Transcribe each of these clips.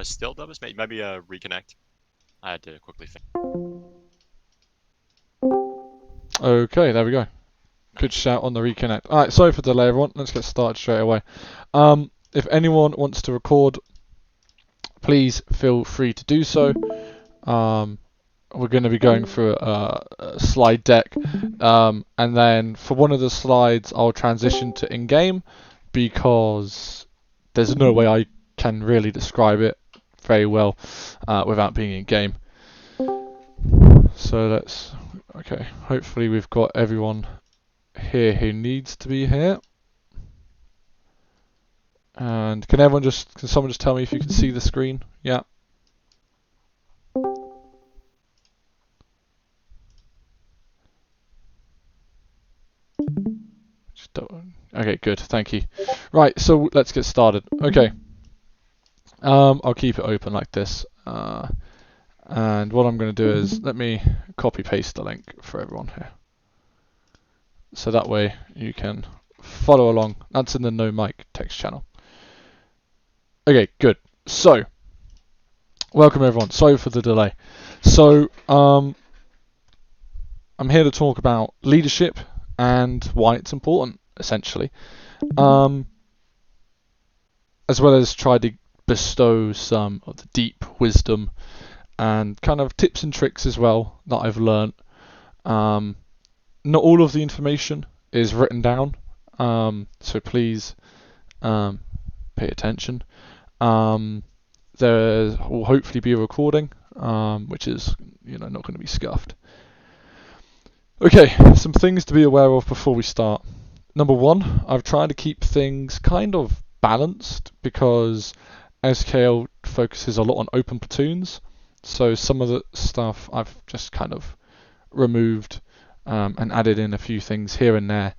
Still, Dubnus, maybe reconnect. I had to quickly think. Okay, there we go. Good shout on the reconnect. Alright, sorry for the delay everyone. Let's get started straight away. If anyone wants to record, please feel free to do so. We're going to be going through a slide deck, and then for one of the slides I'll transition to in-game because there's no way I can really describe it very well without being in-game. So okay, hopefully we've got everyone here who needs to be here. And can someone just tell me if you can see the screen? Yeah. Okay, good, thank you. Right, so let's get started. Okay. I'll keep it open like this. And what I'm going to do is let me copy paste the link for everyone here. So that way you can follow along. That's in the no mic text channel. Okay, good. So, welcome everyone. Sorry for the delay. So, I'm here to talk about leadership and why it's important, essentially. As well as try to bestow some of the deep wisdom and kind of tips and tricks as well that I've learned. Not all of the information is written down, so please pay attention. There will hopefully be a recording, which is not going to be scuffed. Okay, some things to be aware of before we start. Number one, I've tried to keep things kind of balanced because SKL focuses a lot on open platoons, so some of the stuff I've just kind of removed and added in a few things here and there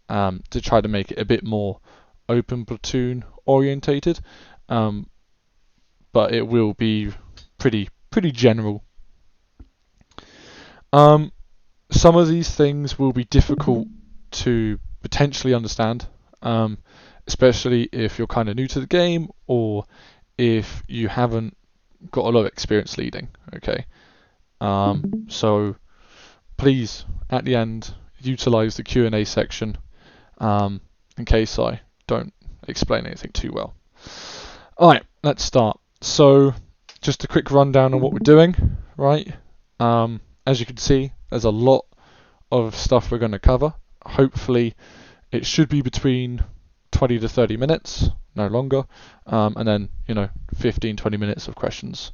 to try to make it a bit more open platoon orientated, but it will be pretty general. Some of these things will be difficult to potentially understand, especially if you're kind of new to the game or if you haven't got a lot of experience leading. Okay, so please at the end utilize the Q&A section in case I don't explain anything too well. Alright, let's start. So just a quick rundown on what we're doing, right? As you can see, there's a lot of stuff we're going to cover. Hopefully it should be between 20 to 30 minutes, no longer, and then 15-20 minutes of questions.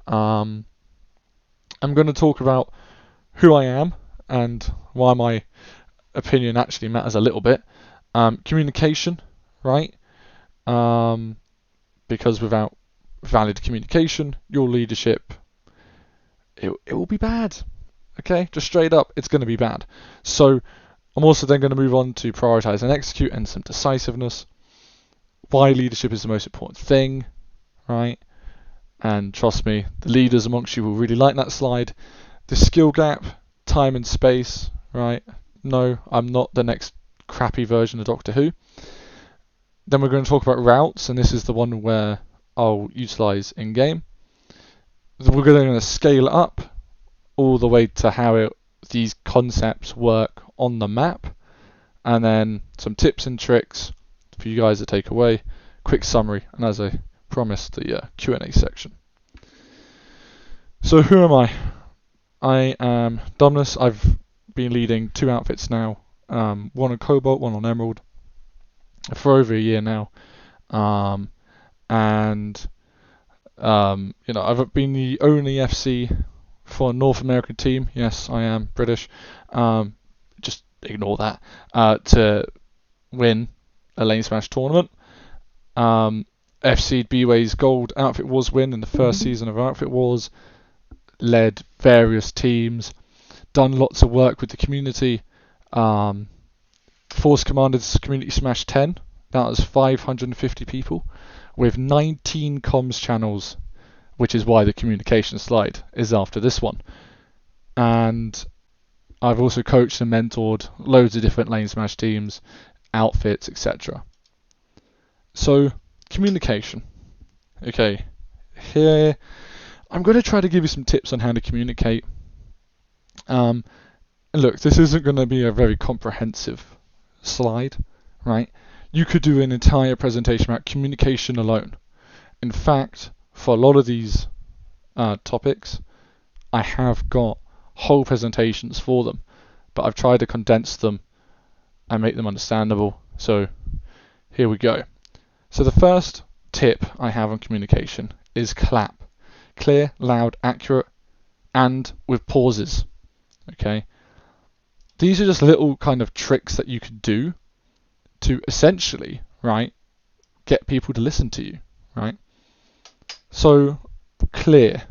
I'm going to talk about who I am and why my opinion actually matters a little bit. Communication, right? Because without valid communication, your leadership, it will be bad. Okay, just straight up, it's going to be bad. So I'm also then going to move on to prioritize and execute and some decisiveness. Why leadership is the most important thing, right? And trust me, the leaders amongst you will really like that slide. The skill gap, time and space, right? No, I'm not the next crappy version of Doctor Who. Then we're going to talk about routes, and this is the one where I'll utilize in-game. We're going to scale it up all the way to how these concepts work on the map, and then some tips and tricks for you guys to take away, quick summary, and as I promised, the Q&A section. So who am I? I am Dubnus. I've been leading 2 outfits now, one on Cobalt, one on Emerald, for over a year now, and I've been the only FC for a North American team. Yes, I am British. Just ignore that. To win a Lane Smash tournament. FC B-Way's gold outfit wars win in the first season of Outfit Wars. Led various teams. Done lots of work with the community. Force Commanders Community Smash 10 that was 550 people with 19 comms channels, which is why the communication slide is after this one. And I've also coached and mentored loads of different lane smash teams, outfits, etc. So, communication. Okay, here I'm going to try to give you some tips on how to communicate. And look, this isn't going to be a very comprehensive slide, right? You could do an entire presentation about communication alone. In fact, for a lot of these topics, I have got whole presentations for them, but I've tried to condense them and make them understandable. So here we go. So the first tip I have on communication is clap. Clear, loud, accurate, and with pauses. Okay. These are just little kind of tricks that you could do to essentially, right, get people to listen to you, right? So clear.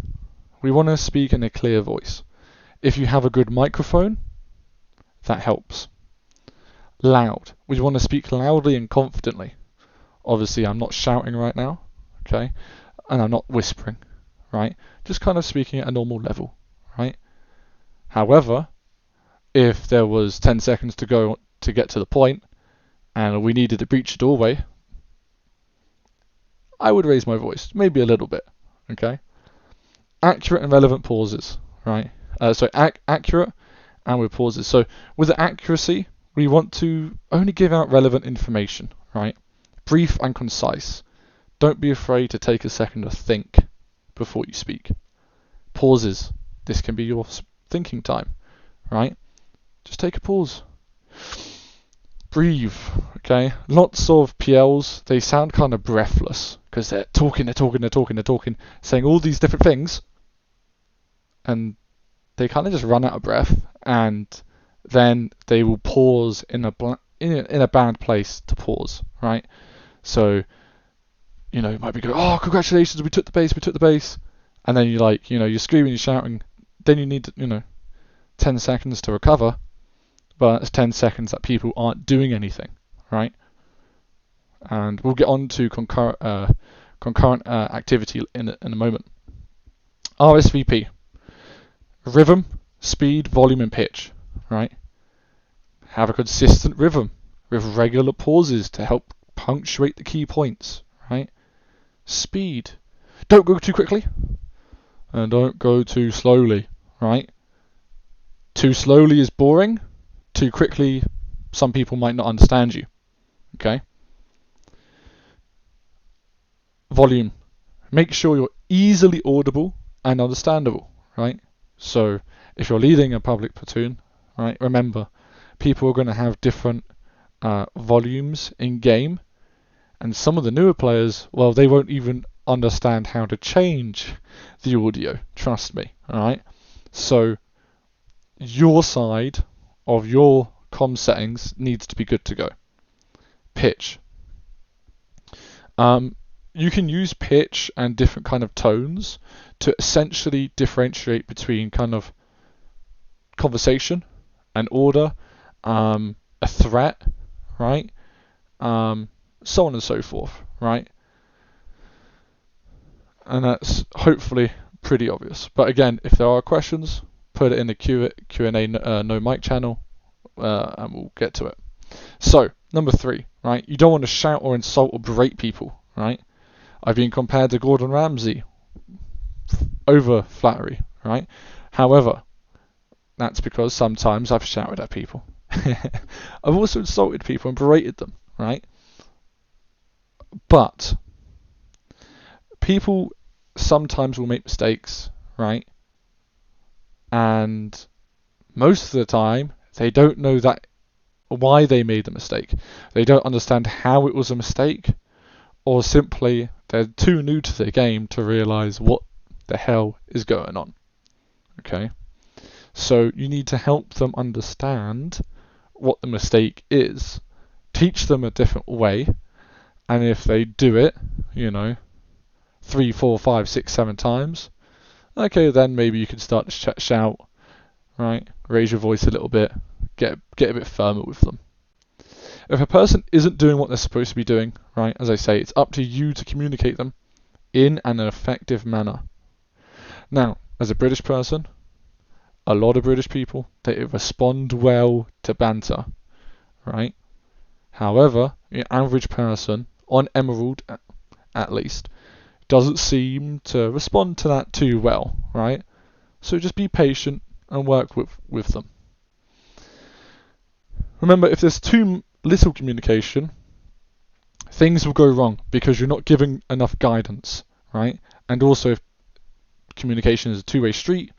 We want to speak in a clear voice. If you have a good microphone, that helps. Loud. We want to speak loudly and confidently. Obviously, I'm not shouting right now, okay? And I'm not whispering, right? Just kind of speaking at a normal level, right? However, if there was 10 seconds to go to get to the point and we needed to breach a doorway, I would raise my voice, maybe a little bit, okay? Accurate and relevant pauses, right? Accurate and with pauses. So with the accuracy, we want to only give out relevant information, right? Brief and concise. Don't be afraid to take a second to think before you speak. Pauses. This can be your thinking time, right? Just take a pause. Breathe, okay? Lots of PLs, they sound kind of breathless because they're talking, saying all these different things, and they kind of just run out of breath, and then they will pause in a bad place to pause, right? So, it might be go, oh, congratulations, we took the base, and then you're screaming, you're shouting, then you need, 10 seconds to recover, but it's 10 seconds that people aren't doing anything, right? And we'll get on to concurrent activity in a moment. RSVP. Rhythm, speed, volume, and pitch, right? Have a consistent rhythm with regular pauses to help punctuate the key points, right? Speed. Don't go too quickly and don't go too slowly, right? Too slowly is boring. Too quickly, some people might not understand you, okay? Volume. Make sure you're easily audible and understandable, right? So if you're leading a public platoon, right, remember, people are going to have different volumes in game, and some of the newer players, well, they won't even understand how to change the audio, trust me, alright? So your side of your comm settings needs to be good to go. Pitch. You can use pitch and different kind of tones to essentially differentiate between kind of conversation and order, a threat, right? So on and so forth, right? And that's hopefully pretty obvious. But again, if there are questions, put it in the Q&A no mic channel, and we'll get to it. So, number 3, right? You don't want to shout or insult or berate people, right? I've been compared to Gordon Ramsay. Over flattery, right? However, that's because sometimes I've shouted at people. I've also insulted people and berated them, right? But people sometimes will make mistakes, right? And most of the time, they don't know that why they made the mistake. They don't understand how it was a mistake, or simply they're too new to the game to realise what the hell is going on. Okay? So you need to help them understand what the mistake is, teach them a different way, and if they do it, 3, 4, 5, 6, 7 times, okay, then maybe you can start to shout, right? Raise your voice a little bit, get a bit firmer with them. If a person isn't doing what they're supposed to be doing, right, as I say, it's up to you to communicate them in an effective manner. Now, as a British person, a lot of British people, they respond well to banter, right? However, the average person, on Emerald at least, doesn't seem to respond to that too well, right? So just be patient and work with them. Remember, if there's too little communication, things will go wrong because you're not giving enough guidance, right? And also, if communication is a two-way street,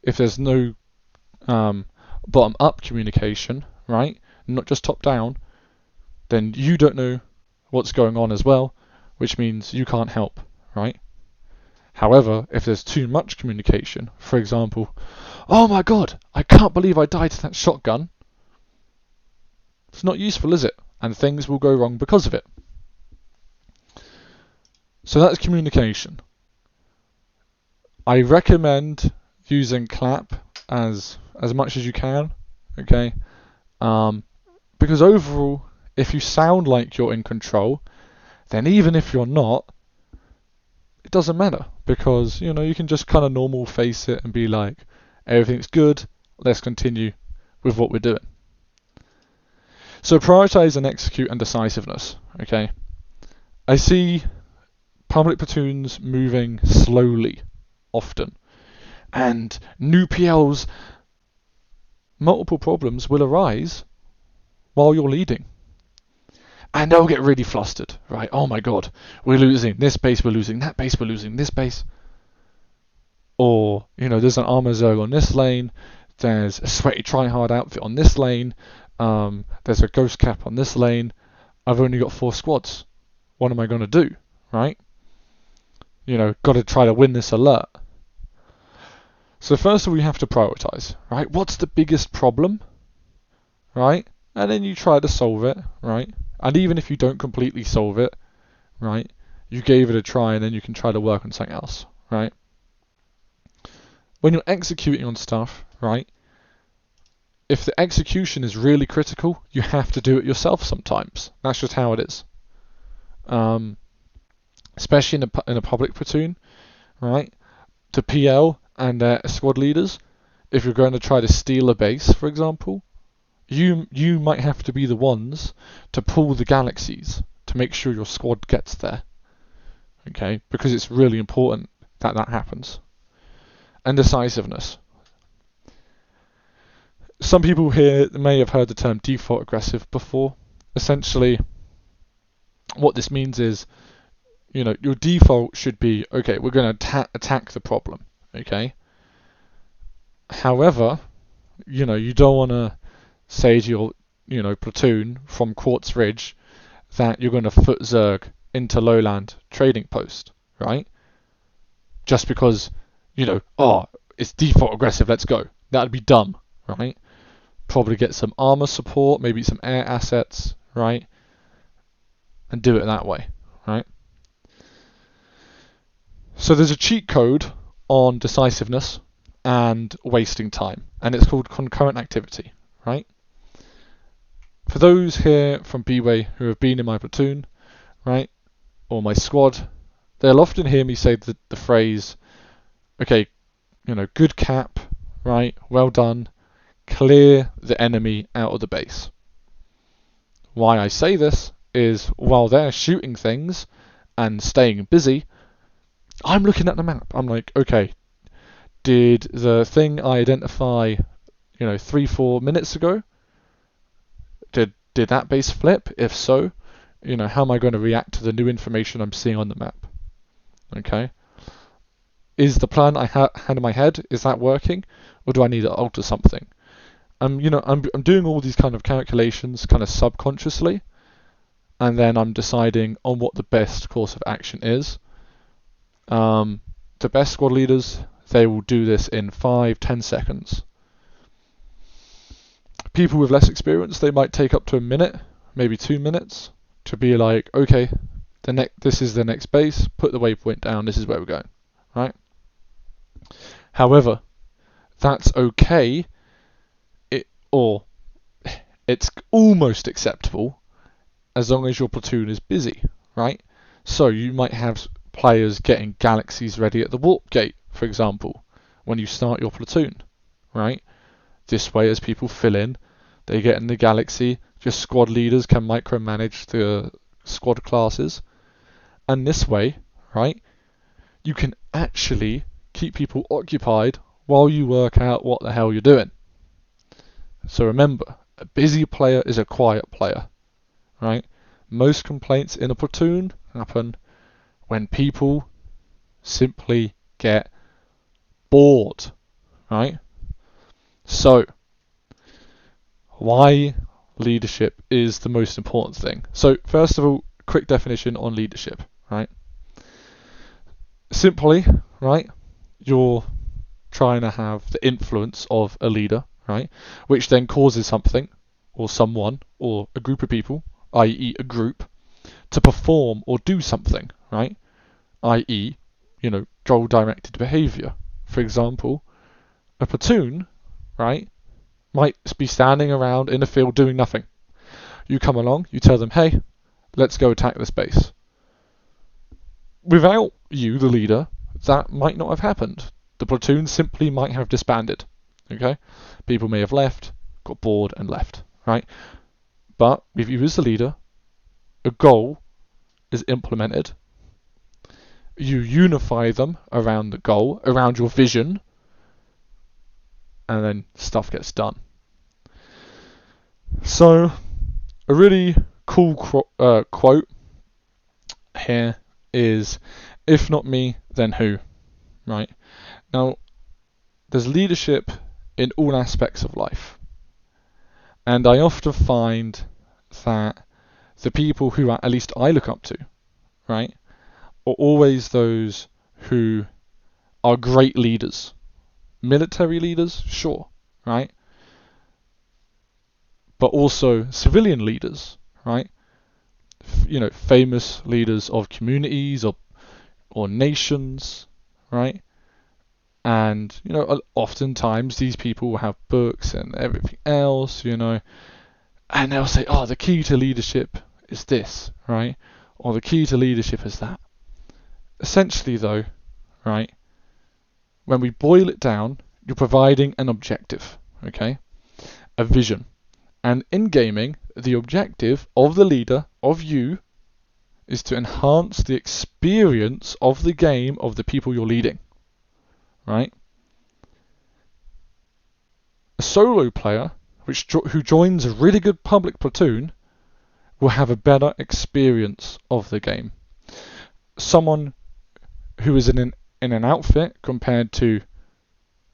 if there's no bottom-up communication, right, not just top-down, then you don't know what's going on as well, which means you can't help, right? However, if there's too much communication, for example, oh my god, I can't believe I died to that shotgun, it's not useful, is it? And things will go wrong because of it. So that's communication. I recommend using clap as much as you can, okay? Because overall, if you sound like you're in control, then even if you're not, it doesn't matter, because you can just kind of normal face it and be like, everything's good, let's continue with what we're doing. So prioritize and execute and decisiveness, okay? I see public platoons moving slowly often, and new PLs, multiple problems will arise while you're leading. And they'll get really flustered, right? Oh my god, we're losing this base, we're losing that base, we're losing this base. Or, there's an armor zerg on this lane, there's a sweaty tryhard outfit on this lane, there's a ghost cap on this lane, I've only got 4 squads. What am I going to do, right? Got to try to win this alert. So first of all, you have to prioritize, right? What's the biggest problem, right? And then you try to solve it, right? And even if you don't completely solve it, right, you gave it a try and then you can try to work on something else, right? When you're executing on stuff, right, if the execution is really critical, you have to do it yourself sometimes. That's just how it is. Especially in a public platoon, right? To PL and squad leaders, if you're going to try to steal a base, for example, you might have to be the ones to pull the galaxies to make sure your squad gets there. Okay, because it's really important that that happens. And decisiveness. Some people here may have heard the term default aggressive before. Essentially, what this means is, your default should be, okay, we're going to attack the problem, okay? However, you don't want to say to your, platoon from Quartz Ridge that you're going to foot Zerg into Lowland trading post, right? Just because, it's default aggressive, let's go. That'd be dumb, right? Probably get some armor support, maybe some air assets, right? And do it that way, right? So there's a cheat code on decisiveness and wasting time, and it's called concurrent activity, right? For those here from B-Way who have been in my platoon, right, or my squad, they'll often hear me say the phrase, okay, good cap, right, well done, clear the enemy out of the base. Why I say this is while they're shooting things and staying busy, I'm looking at the map. I'm like, okay, did the thing I identify, 3-4 minutes ago, did that base flip? If so, how am I going to react to the new information I'm seeing on the map? Okay. Is the plan I had in my head, is that working? Or do I need to alter something? I'm doing all these kind of calculations kind of subconsciously, and then I'm deciding on what the best course of action is. The best squad leaders, they will do this in 5-10 seconds. People with less experience, they might take up to a minute, maybe 2 minutes, to be like, okay, this is the next base, put the waypoint down, this is where we're going, right? However, that's okay, or it's almost acceptable as long as your platoon is busy, right? So you might have players getting galaxies ready at the warp gate, for example, when you start your platoon, right? This way, as people fill in, they get in the galaxy. Your squad leaders can micromanage the squad classes, and this way, right, you can actually keep people occupied while you work out what the hell you're doing. So remember, a busy player is a quiet player, right? Most complaints in a platoon happen when people simply get bored, right? So, why leadership is the most important thing? So, first of all, quick definition on leadership, right? Simply, right, you're trying to have the influence of a leader, right, which then causes something, or someone, or a group of people, i.e. a group, to perform or do something, right, i.e., goal-directed behavior. For example, a platoon, right, might be standing around in a field doing nothing. You come along, you tell them, hey, let's go attack this base. Without you, the leader, that might not have happened. The platoon simply might have disbanded. Okay? People may have left, got bored and left, right? But with you as the leader, a goal is implemented. You unify them around the goal, around your vision, and then stuff gets done. So, a really cool quote here is, if not me, then who? Right? Now, there's leadership in all aspects of life. And I often find that the people who at least I look up to, right, are always those who are great leaders. Military leaders, sure, right? But also civilian leaders, right? Famous leaders of communities or nations, right? And, oftentimes these people will have books and everything else, and they'll say, oh, the key to leadership is this, right? Or the key to leadership is that. Essentially, though, right, when we boil it down, you're providing an objective, okay? A vision. And in gaming, the objective of the leader, of you, is to enhance the experience of the game of the people you're leading, right? A solo player who joins a really good public platoon will have a better experience of the game. Someone who is in an outfit compared to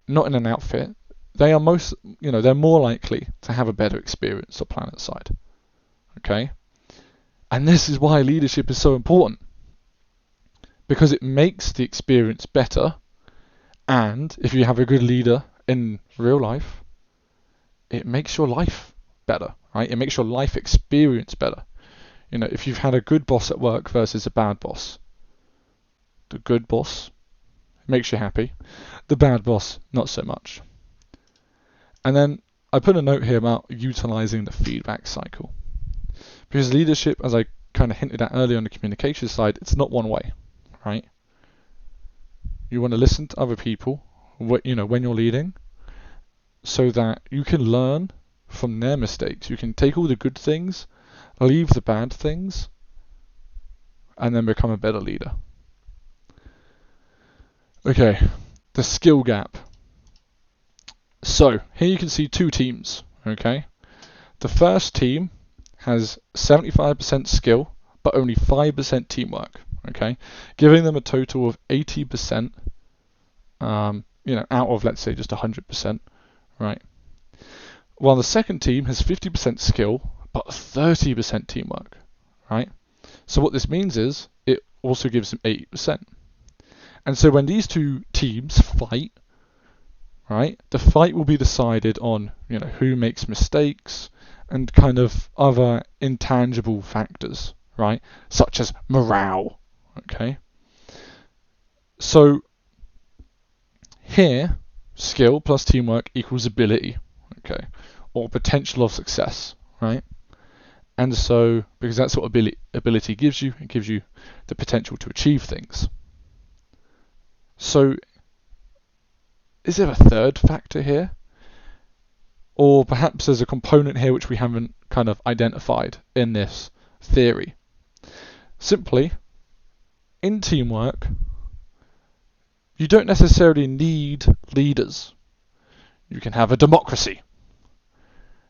not in an outfit, they are they're more likely to have a better experience of Planetside. Okay? And this is why leadership is so important. Because it makes the experience better, and if you have a good leader in real life, it makes your life better, right? It makes your life experience better. If you've had a good boss at work versus a bad boss, the good boss makes you happy, the bad boss not so much. And then I put a note here about utilizing the feedback cycle. Because leadership, as I kind of hinted at earlier on the communication side, it's not one way, right? You want to listen to other people, when you're leading, so that you can learn from their mistakes. You can take all the good things, leave the bad things, and then become a better leader. Okay, the skill gap. So, here you can see two teams, okay? The first team has 75% skill, but only 5% teamwork, okay? Giving them a total of 80%, out of, let's say, just 100%, right? While the second team has 50% skill, but 30% teamwork, right? So what this means is, it also gives them 80%. And so when these two teams fight, right, the fight will be decided on, who makes mistakes and kind of other intangible factors, right, such as morale, okay? So here, skill plus teamwork equals ability, okay, or potential of success, right? And so, because that's what ability gives you, it gives you the potential to achieve things. So, is there a third factor here? Or perhaps there's a component here which we haven't kind of identified in this theory. Simply, in teamwork, you don't necessarily need leaders. You can have a democracy.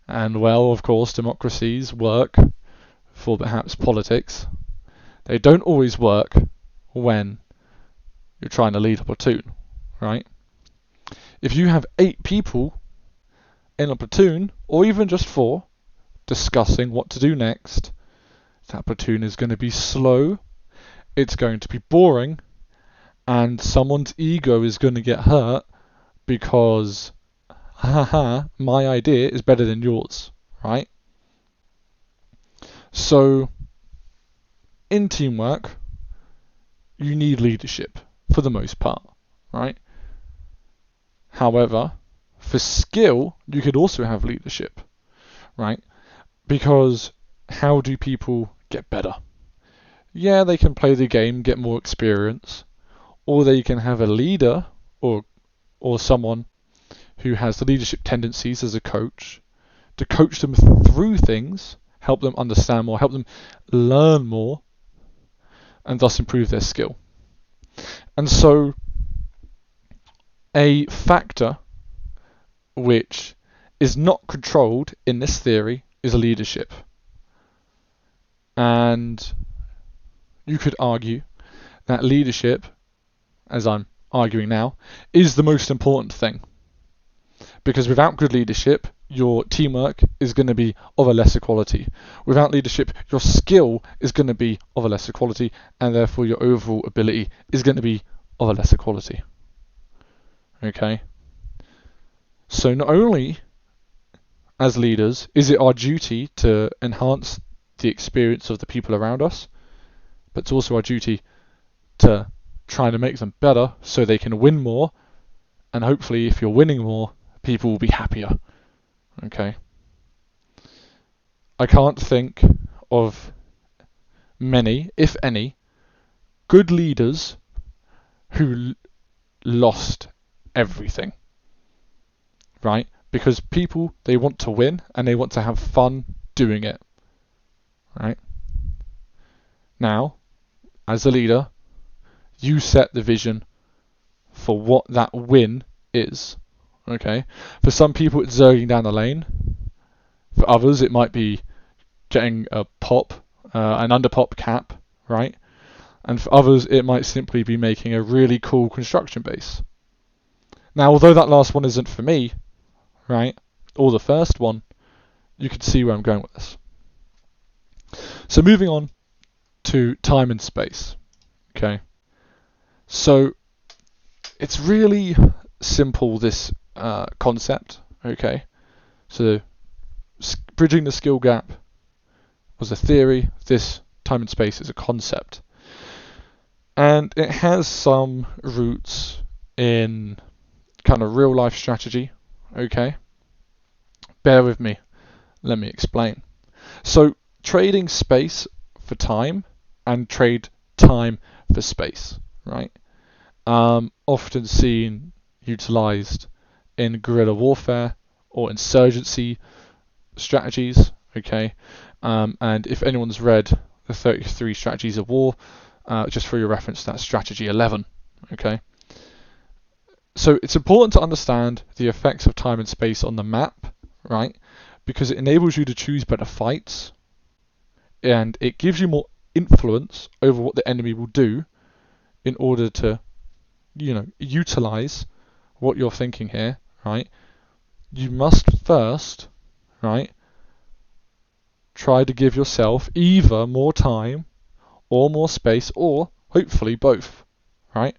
And well, of course, democracies work for perhaps politics. They don't always work when you're trying to lead a platoon, right? If you have 8 people in a platoon, or even just 4, discussing what to do next, that platoon is going to be slow, it's going to be boring, and someone's ego is going to get hurt because, my idea is better than yours, right? So, in teamwork, you need leadership for the most part, right? However, for skill, you could also have leadership, right? Because how do people get better? Yeah, they can play the game, get more experience, or they can have a leader or someone who has the leadership tendencies as a coach to coach them through things, help them understand more, help them learn more, and thus improve their skill. And so a factor which is not controlled in this theory is leadership. And you could argue that leadership, as I'm arguing now, is the most important thing. Because without good leadership, your teamwork is going to be of a lesser quality. Without leadership, your skill is going to be of a lesser quality, and therefore your overall ability is going to be of a lesser quality. Okay? So not only as leaders is it our duty to enhance the experience of the people around us, but it's also our duty to try to make them better so they can win more, and hopefully if you're winning more, people will be happier. Okay? I can't think of many, if any, good leaders who lost everything. Right? Because people, they want to win and they want to have fun doing it. Right? Now, as a leader, you set the vision for what that win is. Okay? For some people, it's zerging down the lane. For others, it might be getting a pop, an underpop cap, right? And for others, it might simply be making a really cool construction base. Now, although that last one isn't for me, right, or the first one, you can see where I'm going with this. So moving on to time and space. Okay. So it's really simple, this concept. Okay. So bridging the skill gap was a theory. This time and space is a concept. And it has some roots in kind of real life strategy. Okay. Bear with me. Let me explain. So trading space for time and trade time for space, right? Often seen utilized in guerrilla warfare or insurgency strategies, okay? And if anyone's read the 33 Strategies of War, just for your reference, that's strategy 11, okay? So it's important to understand the effects of time and space on the map, right? Because it enables you to choose better fights, and it gives you more influence over what the enemy will do in order to, utilize what you're thinking here, right? You must first, right, try to give yourself either more time or more space, or hopefully both, right?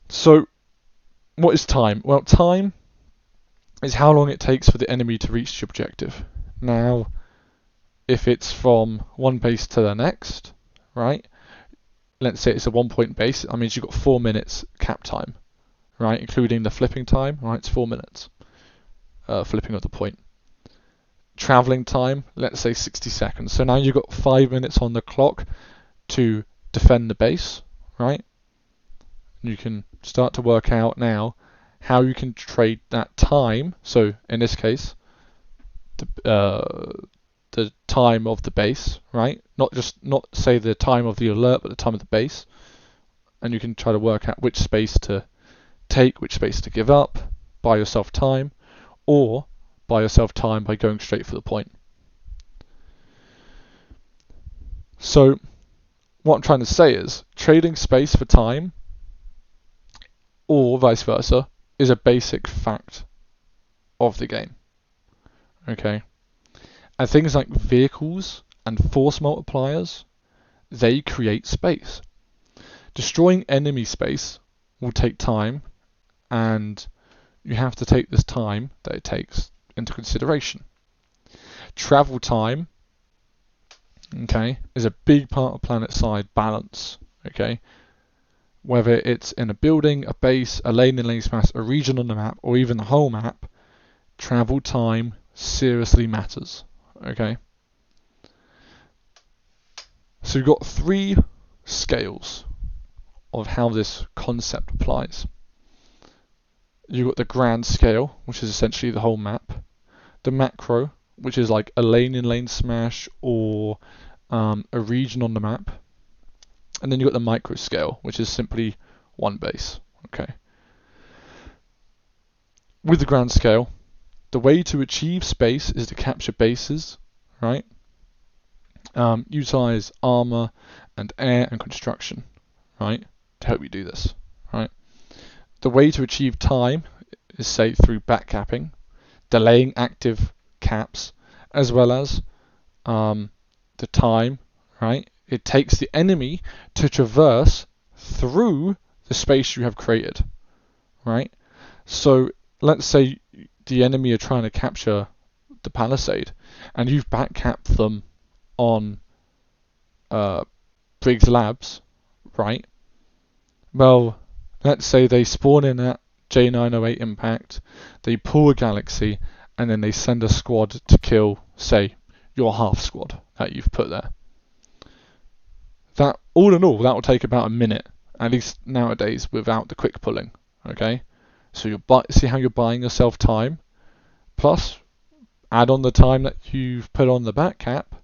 So what is time? Well, time is how long it takes for the enemy to reach the objective. Now, if it's from one base to the next, right? Let's say it's a 1-point base, that means you've got 4 minutes cap time, right? Including the flipping time, right? It's 4 minutes, flipping of the point. traveling time, let's say 60 seconds. So now you've got 5 minutes on the clock to defend the base, right? You can start to work out now how you can trade that time. So in this case, the time of the base, right? Not say the time of the alert, but the time of the base. And you can try to work out which space to take, which space to give up, buy yourself time, or buy yourself time by going straight for the point. So what I'm trying to say is trading space for time, or vice versa, is a basic fact of the game. Okay? And things like vehicles and force multipliers, they create space. Destroying enemy space will take time, and you have to take this time that it takes into consideration. Travel time, okay, is a big part of Planetside balance, okay? Whether it's in a building, a base, a lane in lane smash, a region on the map, or even the whole map, travel time seriously matters, okay? So you've got 3 scales of how this concept applies. You've got the grand scale, which is essentially the whole map. The macro, which is like a lane in lane smash or a region on the map. And then you've got the micro scale, which is simply one base. Okay. With the grand scale, the way to achieve space is to capture bases, right? Utilize armor and air and construction, right, to help you do this, right? The way to achieve time is, say, through backcapping, delaying active caps, as well as the time, right, it takes the enemy to traverse through the space you have created, right? So let's say the enemy are trying to capture the palisade, and you've backcapped them on Briggs Labs, right? Well, let's say they spawn in at J908 impact, they pull a galaxy, and then they send a squad to kill, say, your half squad that you've put there. That, all in all, that will take about a minute, at least nowadays, without the quick pulling, okay? So see how you're buying yourself time, plus add on the time that you've put on the back cap.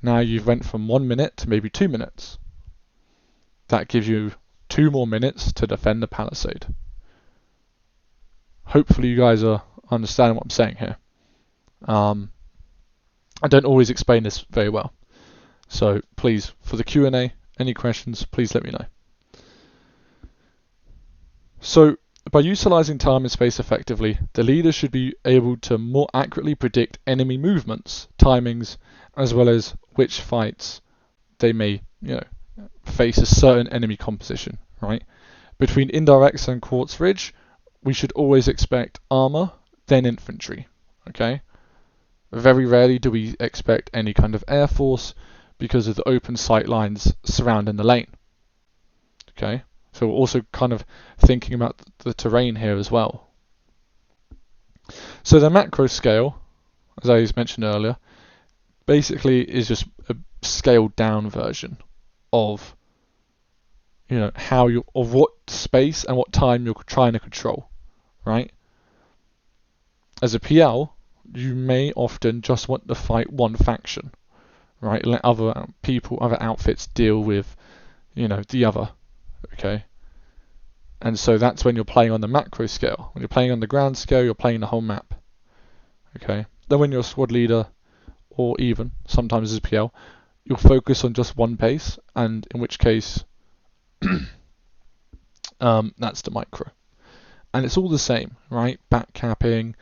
Now you've went from 1 minute to maybe 2 minutes. That gives you 2 more minutes to defend the palisade. Hopefully you guys are understanding what I'm saying here. I don't always explain this very well. So please, for the Q&A, any questions, please let me know. So by utilizing time and space effectively, the leader should be able to more accurately predict enemy movements, timings, as well as which fights they may, face a certain enemy composition, right? Between indirects and Quartz Ridge, we should always expect armor, then infantry, okay? Very rarely do we expect any kind of air force because of the open sight lines surrounding the lane, okay? So we're also kind of thinking about the terrain here as well. So the macro scale, as I mentioned earlier, basically is just a scaled down version of of what space and what time you're trying to control, right? As a PL, you may often just want to fight one faction, right? Let other people, other outfits deal with, the other, okay? And so that's when you're playing on the macro scale. When you're playing on the grand scale, you're playing the whole map, okay? Then when you're a squad leader, or even sometimes as a PL, you'll focus on just one base, and in which case, that's the micro. And it's all the same, right? Backcapping,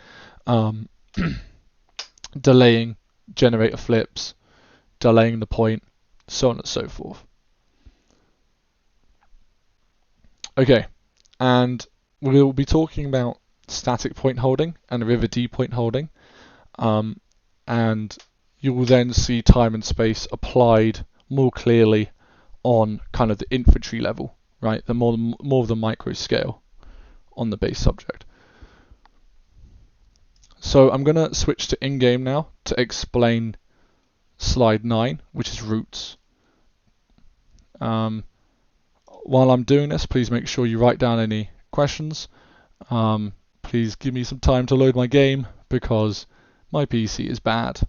delaying generator flips, delaying the point, so on and so forth. Okay, and we'll be talking about static point holding and River D point holding, and you will then see time and space applied more clearly on kind of the infantry level, right? The more of the micro scale on the base subject. So I'm going to switch to in-game now to explain slide 9, which is routes. While I'm doing this, please make sure you write down any questions. Please give me some time to load my game because my PC is bad.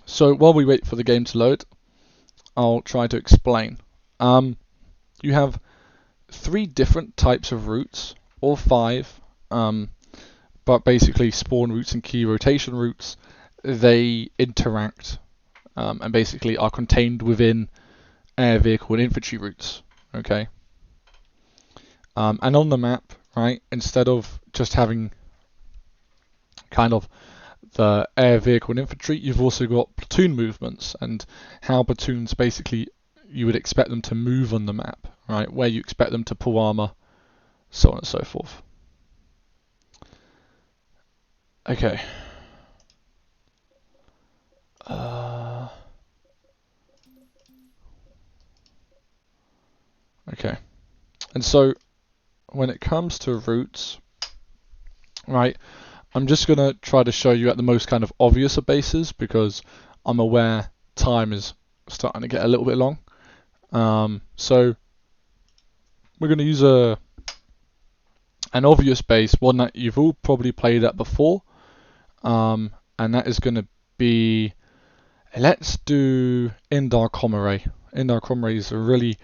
So while we wait for the game to load, I'll try to explain. You have 3 different types of routes, or 5, but basically spawn routes and key rotation routes. They interact and basically are contained within air, vehicle, and infantry routes. Okay. And on the map, right, instead of just having kind of the air, vehicle, and infantry, you've also got platoon movements and how platoons basically you would expect them to move on the map, right? Where you expect them to pull armor, so on and so forth. Okay. Okay. And so when it comes to routes, right, I'm just going to try to show you at the most kind of obvious of bases because I'm aware time is starting to get a little bit long. So we're going to use an obvious base, one that you've all probably played at before, and that is going to be, let's do Indar Comare. Indar Comare is a really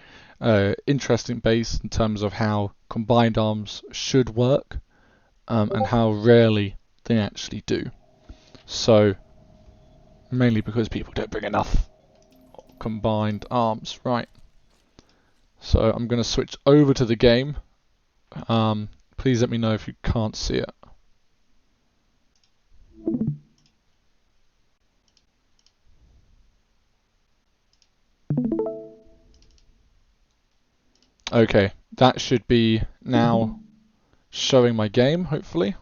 interesting base in terms of how combined arms should work and how rarely they actually do. So mainly because people don't bring enough combined arms, right? So I'm going to switch over to the game. Please let me know if you can't see it. Okay, that should be now showing my game, hopefully.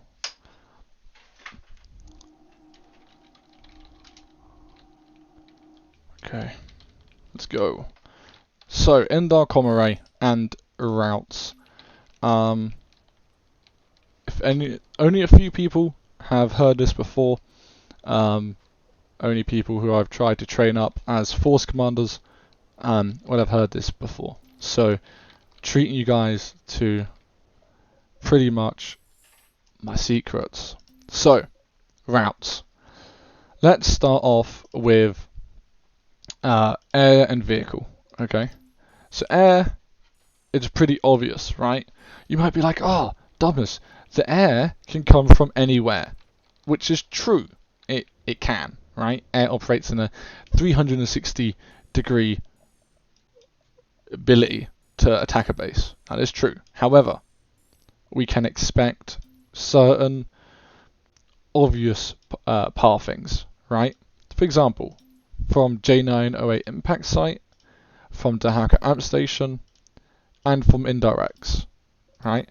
Okay, let's go. So, Indar Comare and routes. If only a few people have heard this before. Only people who I've tried to train up as force commanders will have heard this before. So, treating you guys to pretty much my secrets. So, routes. Let's start off with air and vehicle. Okay, so air, it's pretty obvious, right? You might be like, oh, Dubnus, the air can come from anywhere, which is true. It can, right? Air operates in a 360-degree ability to attack a base. That is true. However, we can expect certain obvious pathings, right? For example, from J908 impact site, from Dahaka amp station, and from indirects, right?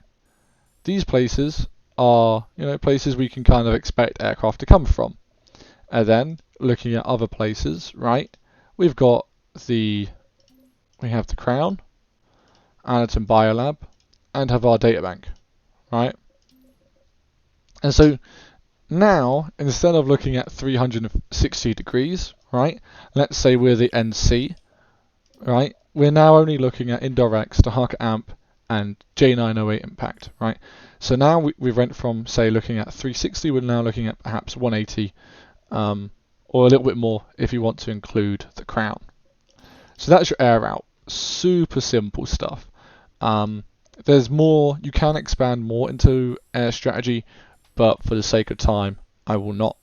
These places are, places we can kind of expect aircraft to come from. And then looking at other places, right? We have the Crown, Anatom Biolab, and have our databank, right? And so now, instead of looking at 360 degrees, right? Let's say we're the NC, right? We're now only looking at indirects, Dahaka amp, and J908 impact, right? So now we went from, say, looking at 360, we're now looking at perhaps 180, or a little bit more if you want to include the Crown. So that's your air route. Super simple stuff. There's more, you can expand more into air strategy, but for the sake of time, I will not.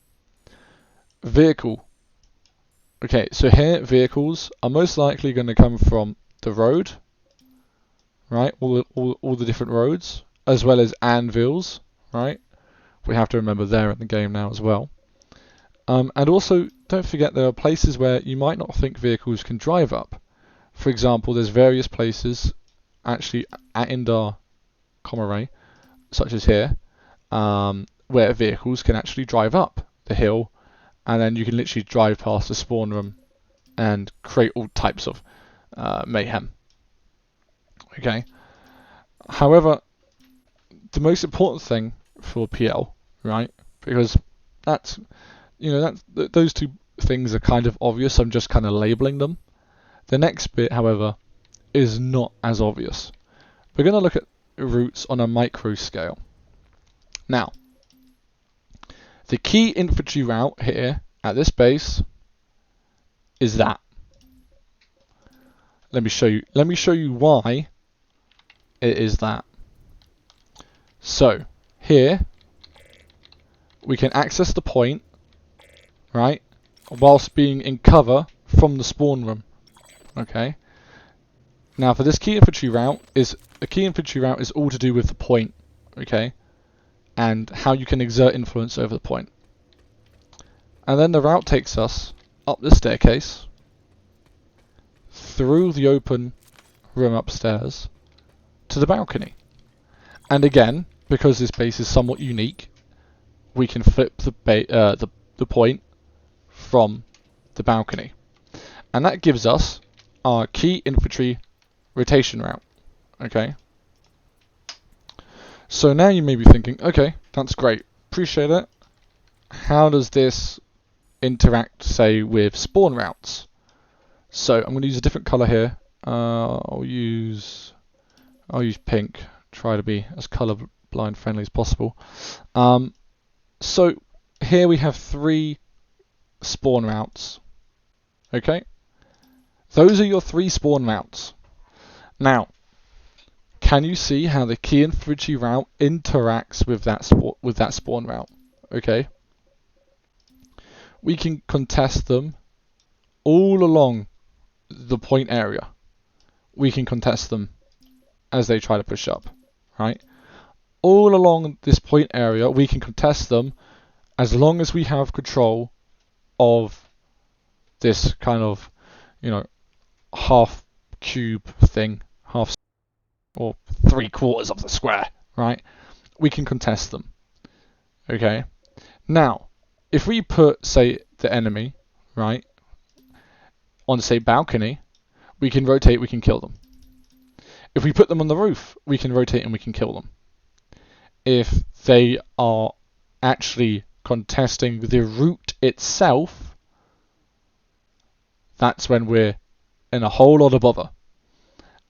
Vehicle. Okay, so here, vehicles are most likely going to come from the road, right? All the different roads, as well as anvils, right? We have to remember they're in the game now as well. And also, don't forget there are places where you might not think vehicles can drive up. For example, there's various places, actually at Indar Comare, such as here, where vehicles can actually drive up the hill, and then you can literally drive past the spawn room and create all types of mayhem. Okay. However, the most important thing for PL, right? Because that's, those two things are kind of obvious. I'm just kind of labeling them. The next bit, however, is not as obvious. We're going to look at routes on a micro scale. Now, the key infantry route here at this base is that. Let me show you why it is that. So, here we can access the point, right, whilst being in cover from the spawn room. Okay. Now, for this key infantry route is all to do with the point, okay, and how you can exert influence over the point. And then the route takes us up the staircase, through the open room upstairs, to the balcony. And again, because this base is somewhat unique, we can flip the point from the balcony, and that gives us our key infantry rotation route. Okay. So now you may be thinking, okay, that's great, appreciate it. How does this interact, say, with spawn routes? So I'm going to use a different color here. I'll use pink. Try to be as colorblind friendly as possible. So here we have 3 spawn routes. Okay, those are your 3 spawn routes. Now, can you see how the key infantry route interacts with that spawn route? Okay, we can contest them all along the point area. We can contest them as they try to push up, right? All along this point area, we can contest them as long as we have control of this kind of, half cube thing, half or 3/4 of the square, right? We can contest them. Okay. Now, if we put, say, the enemy, right, on, say, balcony, we can rotate, we can kill them. If we put them on the roof, we can rotate and we can kill them. If they are actually contesting the route itself, that's when we're in a whole lot of bother.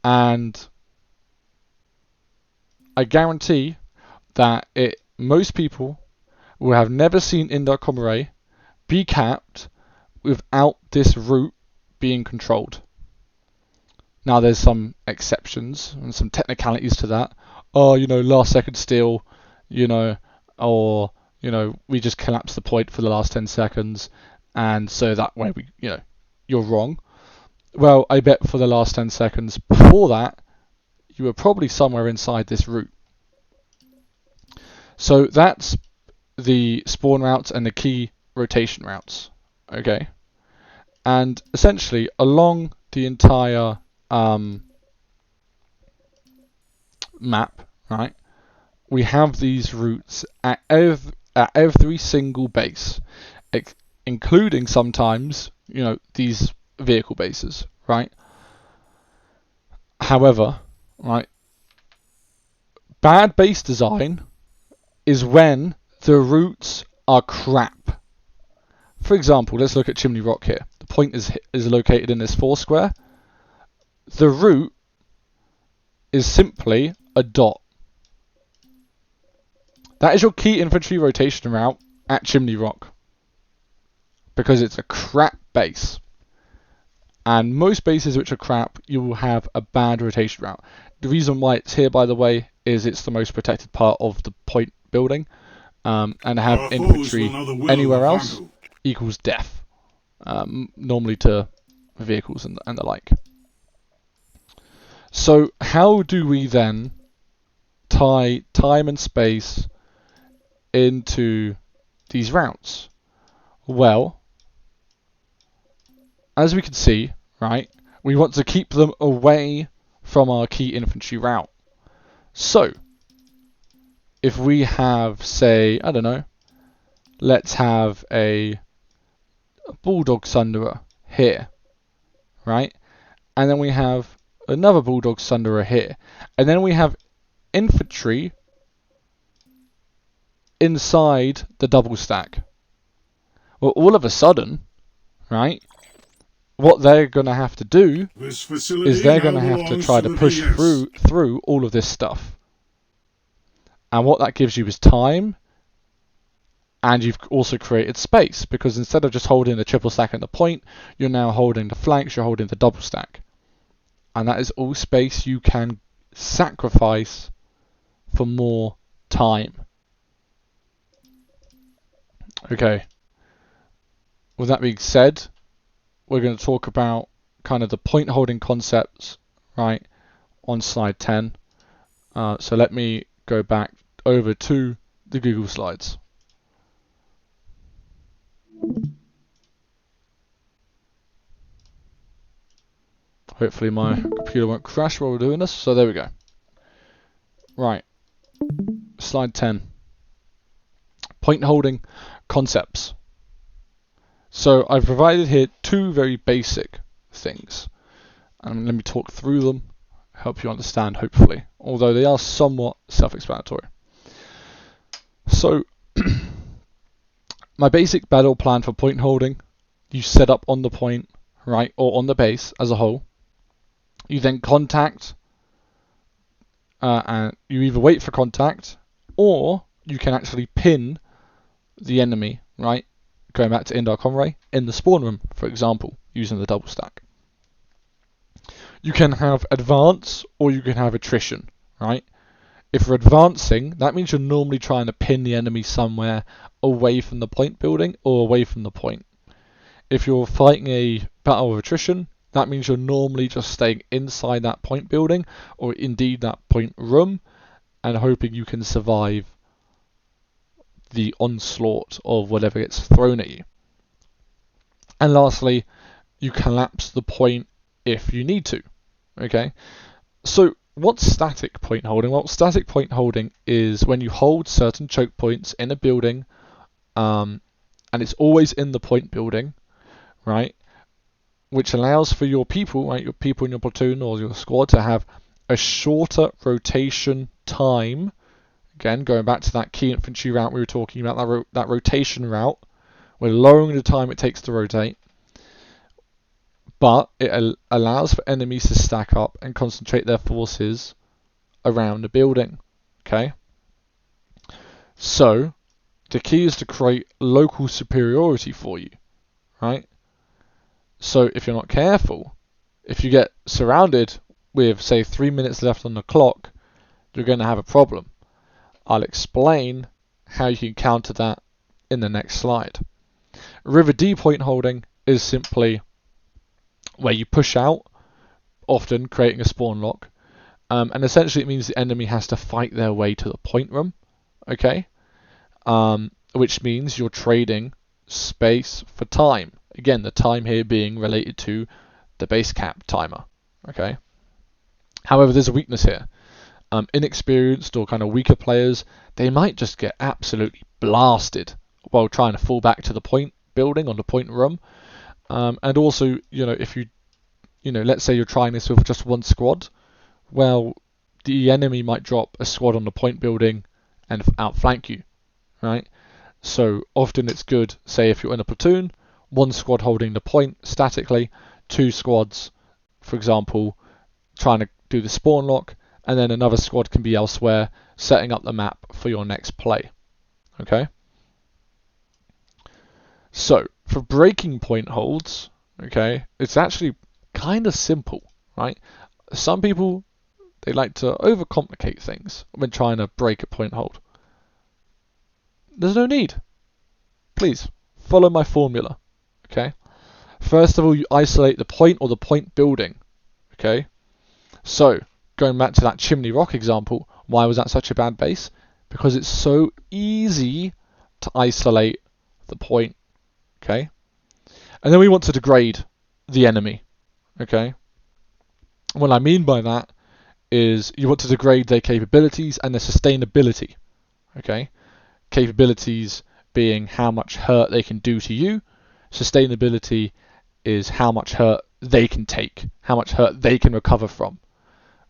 And I guarantee that most people will have never seen Indar Comrade be capped without this route being controlled. Now, there's some exceptions and some technicalities to that. Oh, last second steal, or, we just collapse the point for the last 10 seconds, and so that way you're wrong. Well, I bet for the last 10 seconds before that, you were probably somewhere inside this route. So that's the spawn routes and the key rotation routes, okay? And essentially, along the entire map, right, we have these routes at every single base, including sometimes, these vehicle bases, right? However, right, bad base design is when the routes are crap. For example, let's look at Chimney Rock here. The point is located in this 4 square. The route is simply a dot. That is your key infantry rotation route at Chimney Rock, because it's a crap base. And most bases which are crap, you will have a bad rotation route. The reason why it's here, by the way, is it's the most protected part of the point building, and have infantry anywhere else equals death, normally to vehicles and the like. So how do we then tie time and space into these routes? Well, as we can see, right, we want to keep them away from our key infantry route. So, if we have, say, I don't know, let's have a bulldog sunderer here, right? And then we have another bulldog sunderer here. And then we have infantry inside the double stack. Well, all of a sudden, right, what they're going to have to do is they're going to have to try to push through all of this stuff. And what that gives you is time, and you've also created space, because instead of just holding the triple stack at the point, you're now holding the flanks, you're holding the double stack. And that is all space you can sacrifice for more time. Okay. With that being said, we're going to talk about kind of the point holding concepts, right, on slide 10. So let me go back over to the Google Slides. Hopefully my computer won't crash while we're doing this. So there we go. Right. Slide 10. Point holding concepts. So I've provided here two very basic things. And let me talk through them, help you understand hopefully, although they are somewhat self-explanatory. So my basic battle plan for point holding, you set up on the point, right, or on the base as a whole. You then contact, and you either wait for contact, or you can actually pin the enemy, right, going back to Indar Conray, in the spawn room, for example, using the double stack. You can have advance, or you can have attrition, right? If you're advancing, that means you're normally trying to pin the enemy somewhere away from the point building or away from the point. If you're fighting a battle of attrition, that means you're normally just staying inside that point building, or indeed that point room, and hoping you can survive the onslaught of whatever gets thrown at you. And lastly, you collapse the point if you need to. Okay, so what's static point holding? Well, static point holding is when you hold certain choke points in a building, and it's always in the point building, right? Which allows for your people, right, your people in your platoon or your squad to have a shorter rotation time. Again, going back to that key infantry route we were talking about, that rotation route, we're lowering the time it takes to rotate, but it allows for enemies to stack up and concentrate their forces around the building. Okay? So, the key is to create local superiority for you, right? So, if you're not careful, if you get surrounded with, say, 3 minutes left on the clock, you're going to have a problem. I'll explain how you can counter that in the next slide. River D point holding is simply where you push out, often creating a spawn lock, and essentially it means the enemy has to fight their way to the point room, okay? Which means you're trading space for time. Again, the time here being related to the base cap timer, okay? However, there's a weakness here. Inexperienced or kind of weaker players, they might just get absolutely blasted while trying to fall back to the point building on the point room. And also, if you let's say you're trying this with just one squad, well, the enemy might drop a squad on the point building and outflank you, right? So often it's good, say if you're in a platoon, one squad holding the point statically, two squads, for example, trying to do the spawn lock, and then another squad can be elsewhere, setting up the map for your next play. Okay? So, for breaking point holds, okay, it's actually kind of simple, right? Some people, they like to overcomplicate things when trying to break a point hold. There's no need. Please, follow my formula, okay? First of all, you isolate the point or the point building, okay? So, going back to that Chimney Rock example, why was that such a bad base? Because it's so easy to isolate the point, okay? And then we want to degrade the enemy, okay? What I mean by that is you want to degrade their capabilities and their sustainability, Okay, capabilities being how much hurt they can do to you. Sustainability is how much hurt they can take, how much hurt they can recover from.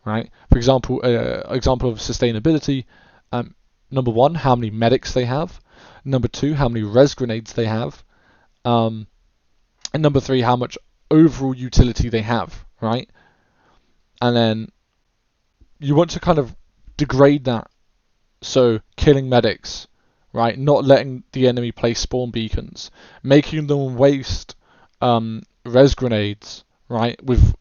Right? For example, example of sustainability: number one, how many medics they have. Number two, how many res grenades they have. And number three, how much overall utility they have. Right? And then you want to kind of degrade that. So killing medics, right? Not letting the enemy place spawn beacons, making them waste res grenades, right? With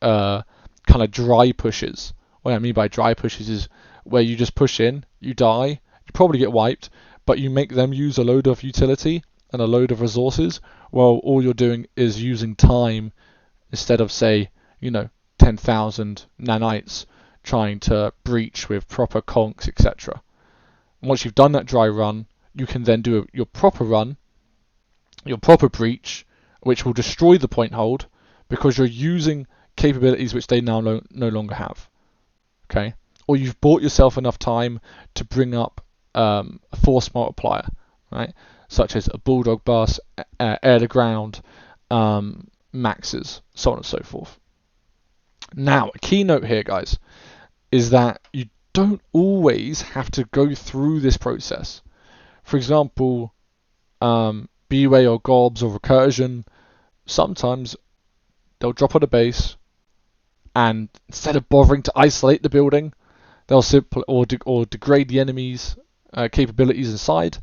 kind of dry pushes. What I mean by dry pushes is where you just push in, you die, you probably get wiped, but you make them use a load of utility and a load of resources, while all you're doing is using time instead of, say, 10,000 nanites trying to breach with proper conks, etc. Once you've done that dry run, you can then do your proper run, your proper breach, which will destroy the point hold because you're using capabilities which they now no longer have. Okay? Or you've bought yourself enough time to bring up a force multiplier, right? Such as a bulldog bus, air to ground, maxes, so on and so forth. Now, a key note here, guys, is that you don't always have to go through this process. For example, B-Way or Gobs or Recursion, sometimes they'll drop on a base, and instead of bothering to isolate the building, they'll simply or degrade the enemy's capabilities inside.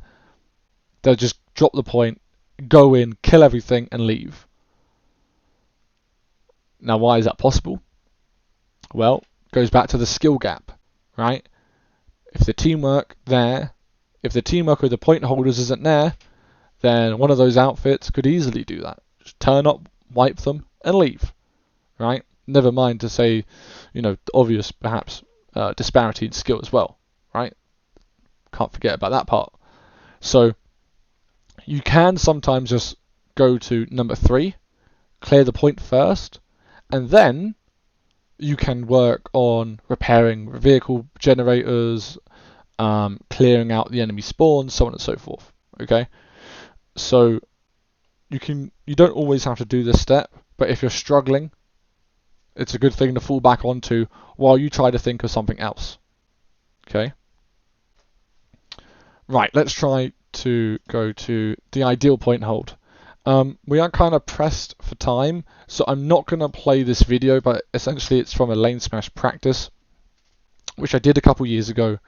They'll just drop the point, go in, kill everything, and leave. Now, why is that possible? Well, it goes back to the skill gap, right? If the teamwork with the point holders isn't there, then one of those outfits could easily do that. Just turn up, wipe them, and leave, right? Never mind to say, the obvious, perhaps, disparity in skill as well, right? Can't forget about that part. So, you can sometimes just go to number 3, clear the point first, and then you can work on repairing vehicle generators, clearing out the enemy spawns, so on and so forth. Okay, so you don't always have to do this step, but if you're struggling, it's a good thing to fall back onto while you try to think of something else. Okay. Right, let's try to go to the ideal point hold. We are kind of pressed for time, so I'm not going to play this video, but essentially it's from a lane smash practice, which I did a couple years ago,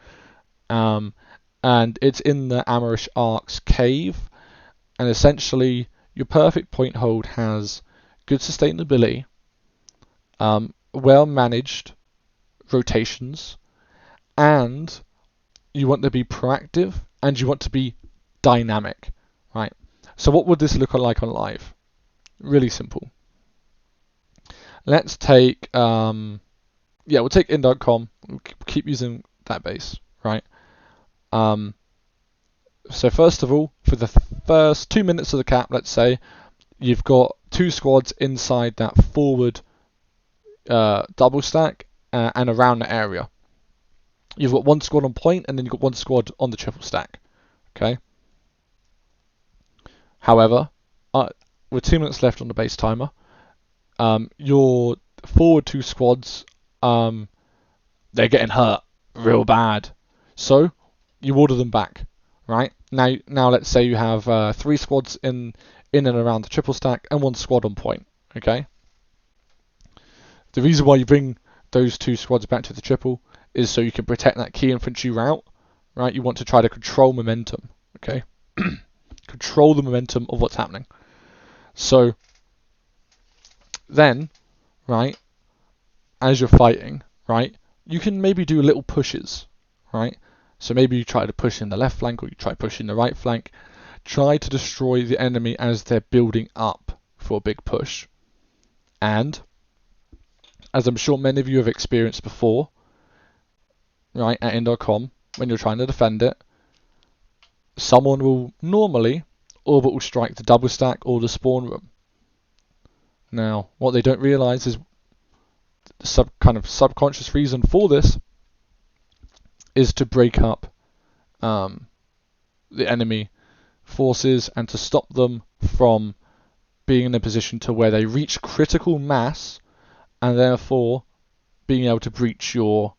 and it's in the Amarish Ark's cave, and essentially your perfect point hold has good sustainability, well managed rotations, and you want to be proactive and you want to be dynamic, right? So what would this look like on live? Really simple. Let's take, we'll take in.com. We'll keep using that base, right? So first of all, for the first 2 minutes of the cap, let's say, you've got 2 squads inside that forward double stack and around the area. You've got 1 squad on point, and then you've got 1 squad on the triple stack. Okay. However, with 2 minutes left on the base timer, your forward 2 squads, they're getting hurt real bad. So you order them back, right? Now let's say you have 3 squads in and around the triple stack and 1 squad on point. Okay. The reason why you bring those 2 squads back to the triple is so you can protect that key infantry route, right? You want to try to control momentum, okay? Control the momentum of what's happening. So then, right, as you're fighting, right, you can maybe do little pushes, right? So maybe you try to push in the left flank or you try pushing the right flank. Try to destroy the enemy as they're building up for a big push. And, as I'm sure many of you have experienced before, right, at in.com, when you're trying to defend it, someone will normally orbital strike the double stack or the spawn room. Now, what they don't realise is the kind of subconscious reason for this is to break up the enemy forces and to stop them from being in a position to where they reach critical mass and therefore being able to breach your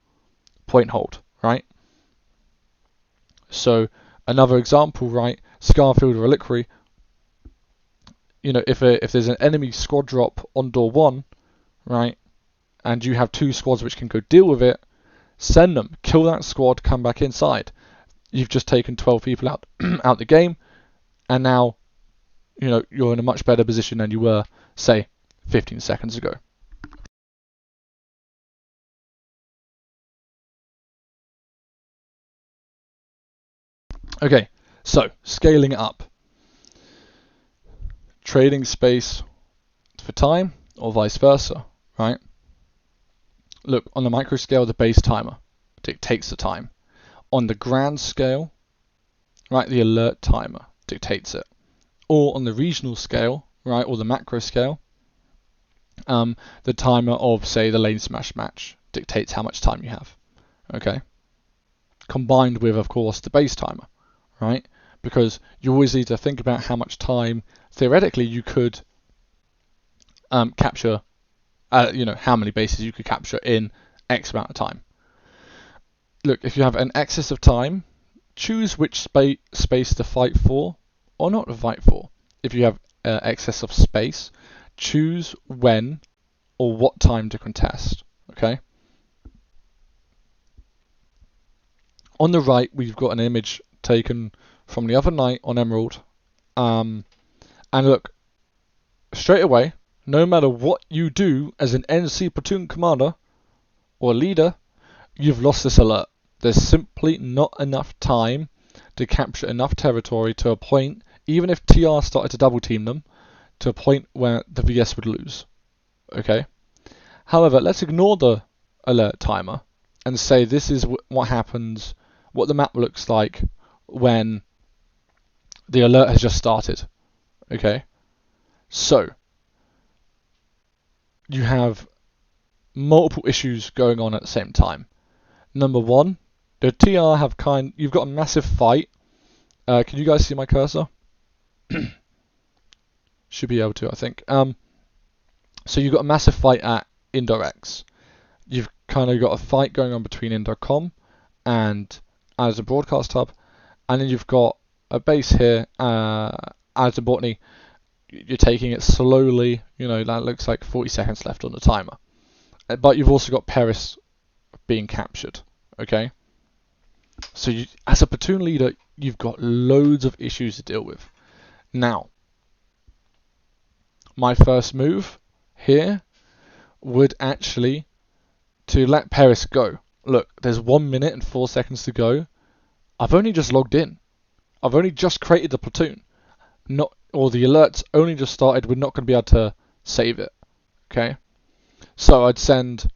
point hold, right? So another example, right? Scarfield Reliquary. If there's an enemy squad drop on door 1, right, and you have 2 squads which can go deal with it, send them, kill that squad, come back inside. You've just taken 12 people out out the game, and now you're in a much better position than you were, say, 15 seconds ago. Okay, so scaling up. Trading space for time or vice versa, right? Look, on the micro scale, the base timer dictates the time. On the grand scale, right, the alert timer dictates it. Or on the regional scale, right, or the macro scale, the timer of, say, the lane smash match dictates how much time you have, okay? Combined with, of course, the base timer, right? Because you always need to think about how much time, theoretically, you could capture, how many bases you could capture in X amount of time. Look, if you have an excess of time, choose which space to fight for or not to fight for. If you have excess of space, choose when or what time to contest, okay? On the right, we've got an image taken from the other night on Emerald. And look, straight away, no matter what you do as an NC platoon commander or leader, you've lost this alert. There's simply not enough time to capture enough territory to a point, even if TR started to double team them, to a point where the VS would lose. Okay? However, let's ignore the alert timer and say this is what happens, what the map looks like when the alert has just started. Okay? So, you have multiple issues going on at the same time. Number one, the TR have you've got a massive fight. Can you guys see my cursor? Should be able to, I think. So you've got a massive fight at Indoor X. You've kind of got a fight going on between Indoor.com and as a broadcast hub, and then you've got a base here, as a Botany. You're taking it slowly. That looks like 40 seconds left on the timer. But you've also got Paris being captured. Okay. So as a platoon leader, you've got loads of issues to deal with. Now, my first move here would actually to let Paris go. Look, there's 1 minute and 4 seconds to go. I've only just logged in. I've only just created the platoon. Or the alerts only just started. We're not going to be able to save it. Okay. So I'd send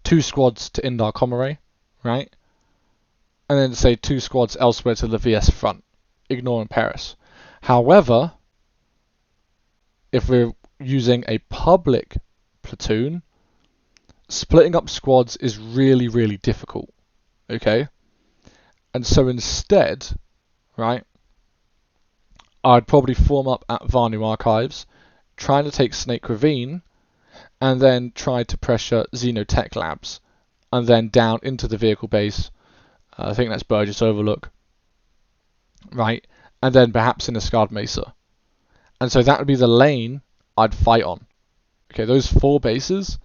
2 squads to Indar Comare, right? And then say 2 squads elsewhere to the VS front, ignoring Paris. However, if we're using a public platoon, splitting up squads is really, really difficult. Okay? And so instead, right, I'd probably form up at Vanu Archives, trying to take Snake Ravine, and then try to pressure Xenotech Labs, and then down into the vehicle base. I think that's Burgess Overlook. Right? And then perhaps in a Scarred Mesa. And so that would be the lane I'd fight on. Okay, those 4 bases,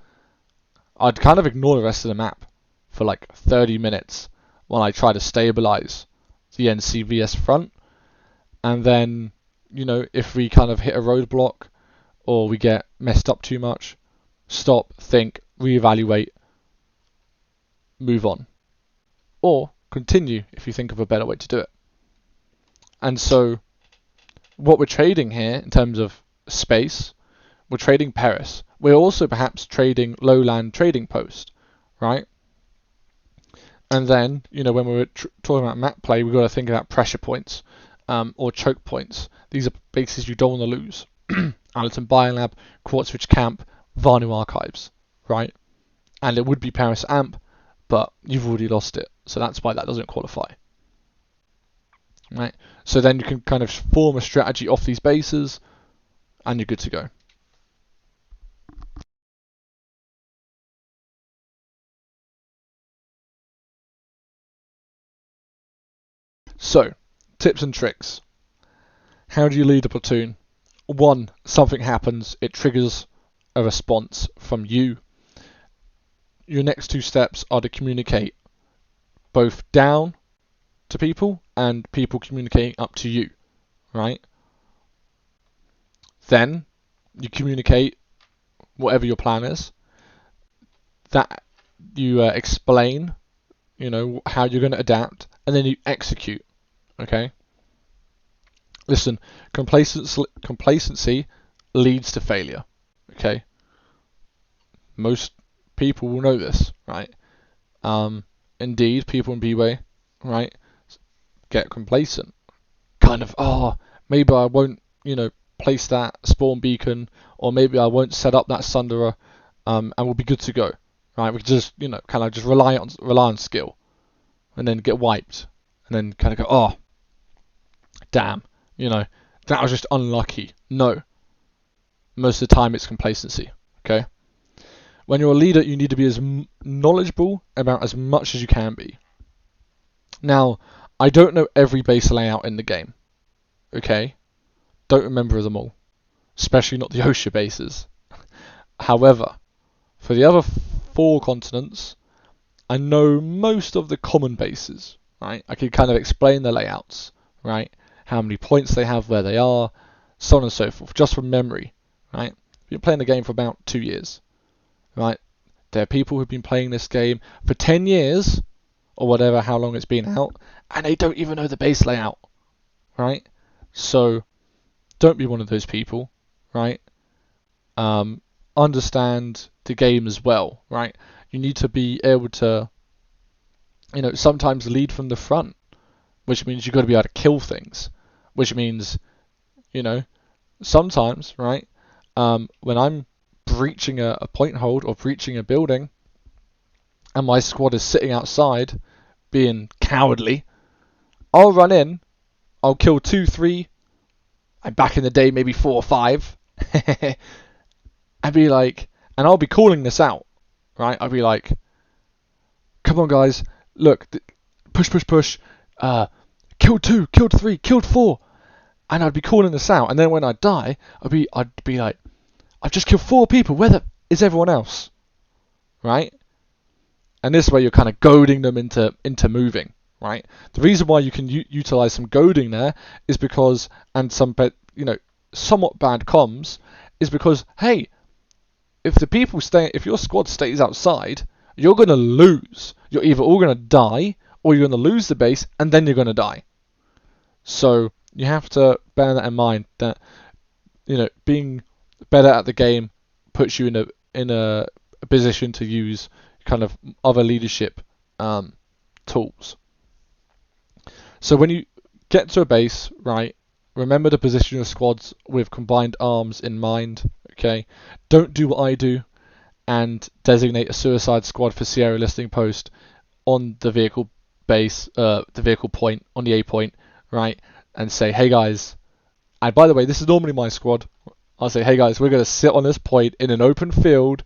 I'd kind of ignore the rest of the map for like 30 minutes while I try to stabilize the NCVS front. And then, if we kind of hit a roadblock or we get messed up too much, stop, think, reevaluate, move on. Or continue if you think of a better way to do it. And so what we're trading here in terms of space, we're trading Paris. We're also perhaps trading lowland trading post, right? And then, when we're talking about map play, we've got to think about pressure points or choke points. These are bases you don't want to lose. Allerton Biolab, Quartzridge Camp, Vanu Archives, right? And it would be Paris Amp, but you've already lost it. So that's why that doesn't qualify. right? So then you can kind of form a strategy off these bases, and you're good to go. So, tips and tricks. How do you lead a platoon? 1, something happens, it triggers a response from you. Your next 2 steps are to communicate both down to people and people communicating up to you, right? Then you communicate whatever your plan is. That you explain, how you're going to adapt, and then you execute. Okay. Listen, complacency leads to failure. Okay. Most people will know this, right? Indeed, people in B-Way, right, get complacent. Kind of, maybe I won't, place that spawn beacon, or maybe I won't set up that sunderer, and we'll be good to go, right? We can just, kind of just rely on skill, and then get wiped, and then kind of go, oh, damn, that was just unlucky. No, most of the time it's complacency. Okay. When you're a leader, you need to be as knowledgeable about as much as you can be. Now, I don't know every base layout in the game. Okay? Don't remember them all. Especially not the OSHA bases. However, for the other 4 continents, I know most of the common bases. Right? I can kind of explain the layouts. Right? How many points they have, where they are, so on and so forth, just from memory. Right? I've been playing the game for about 2 years. Right? There are people who've been playing this game for 10 years, or whatever, how long it's been out, and they don't even know the base layout, right? So, don't be one of those people, right? Understand the game as well, right? You need to be able to, sometimes lead from the front, which means you've got to be able to kill things, which means, sometimes, right, when I'm breaching a point hold or breaching a building, and my squad is sitting outside being cowardly, I'll run in, I'll kill 2, 3, and back in the day maybe 4 or 5. I'd be like, and I'll be calling this out, right? I'll be like, come on guys, look, push, killed 2, killed 3, killed 4, and I'd be calling this out, and then when I die, I'd be like, I've just killed 4 people, where is everyone else? Right? And this way you're kind of goading them into moving, right? The reason why you can utilize some goading there is because, and some somewhat bad comms, is because, hey, if your squad stays outside, you're going to lose. You're either all going to die, or you're going to lose the base, and then you're going to die. So you have to bear that in mind, that being better at the game puts you in a position to use kind of other leadership tools. So when you get to a base, right, remember to position your squads with combined arms in mind. Okay, don't do what I do and designate a suicide squad for Sierra listing post on the vehicle base, the vehicle point, on the A point, right, and say, hey guys, and by the way, this is normally my squad. I'll say, hey guys, we're going to sit on this point in an open field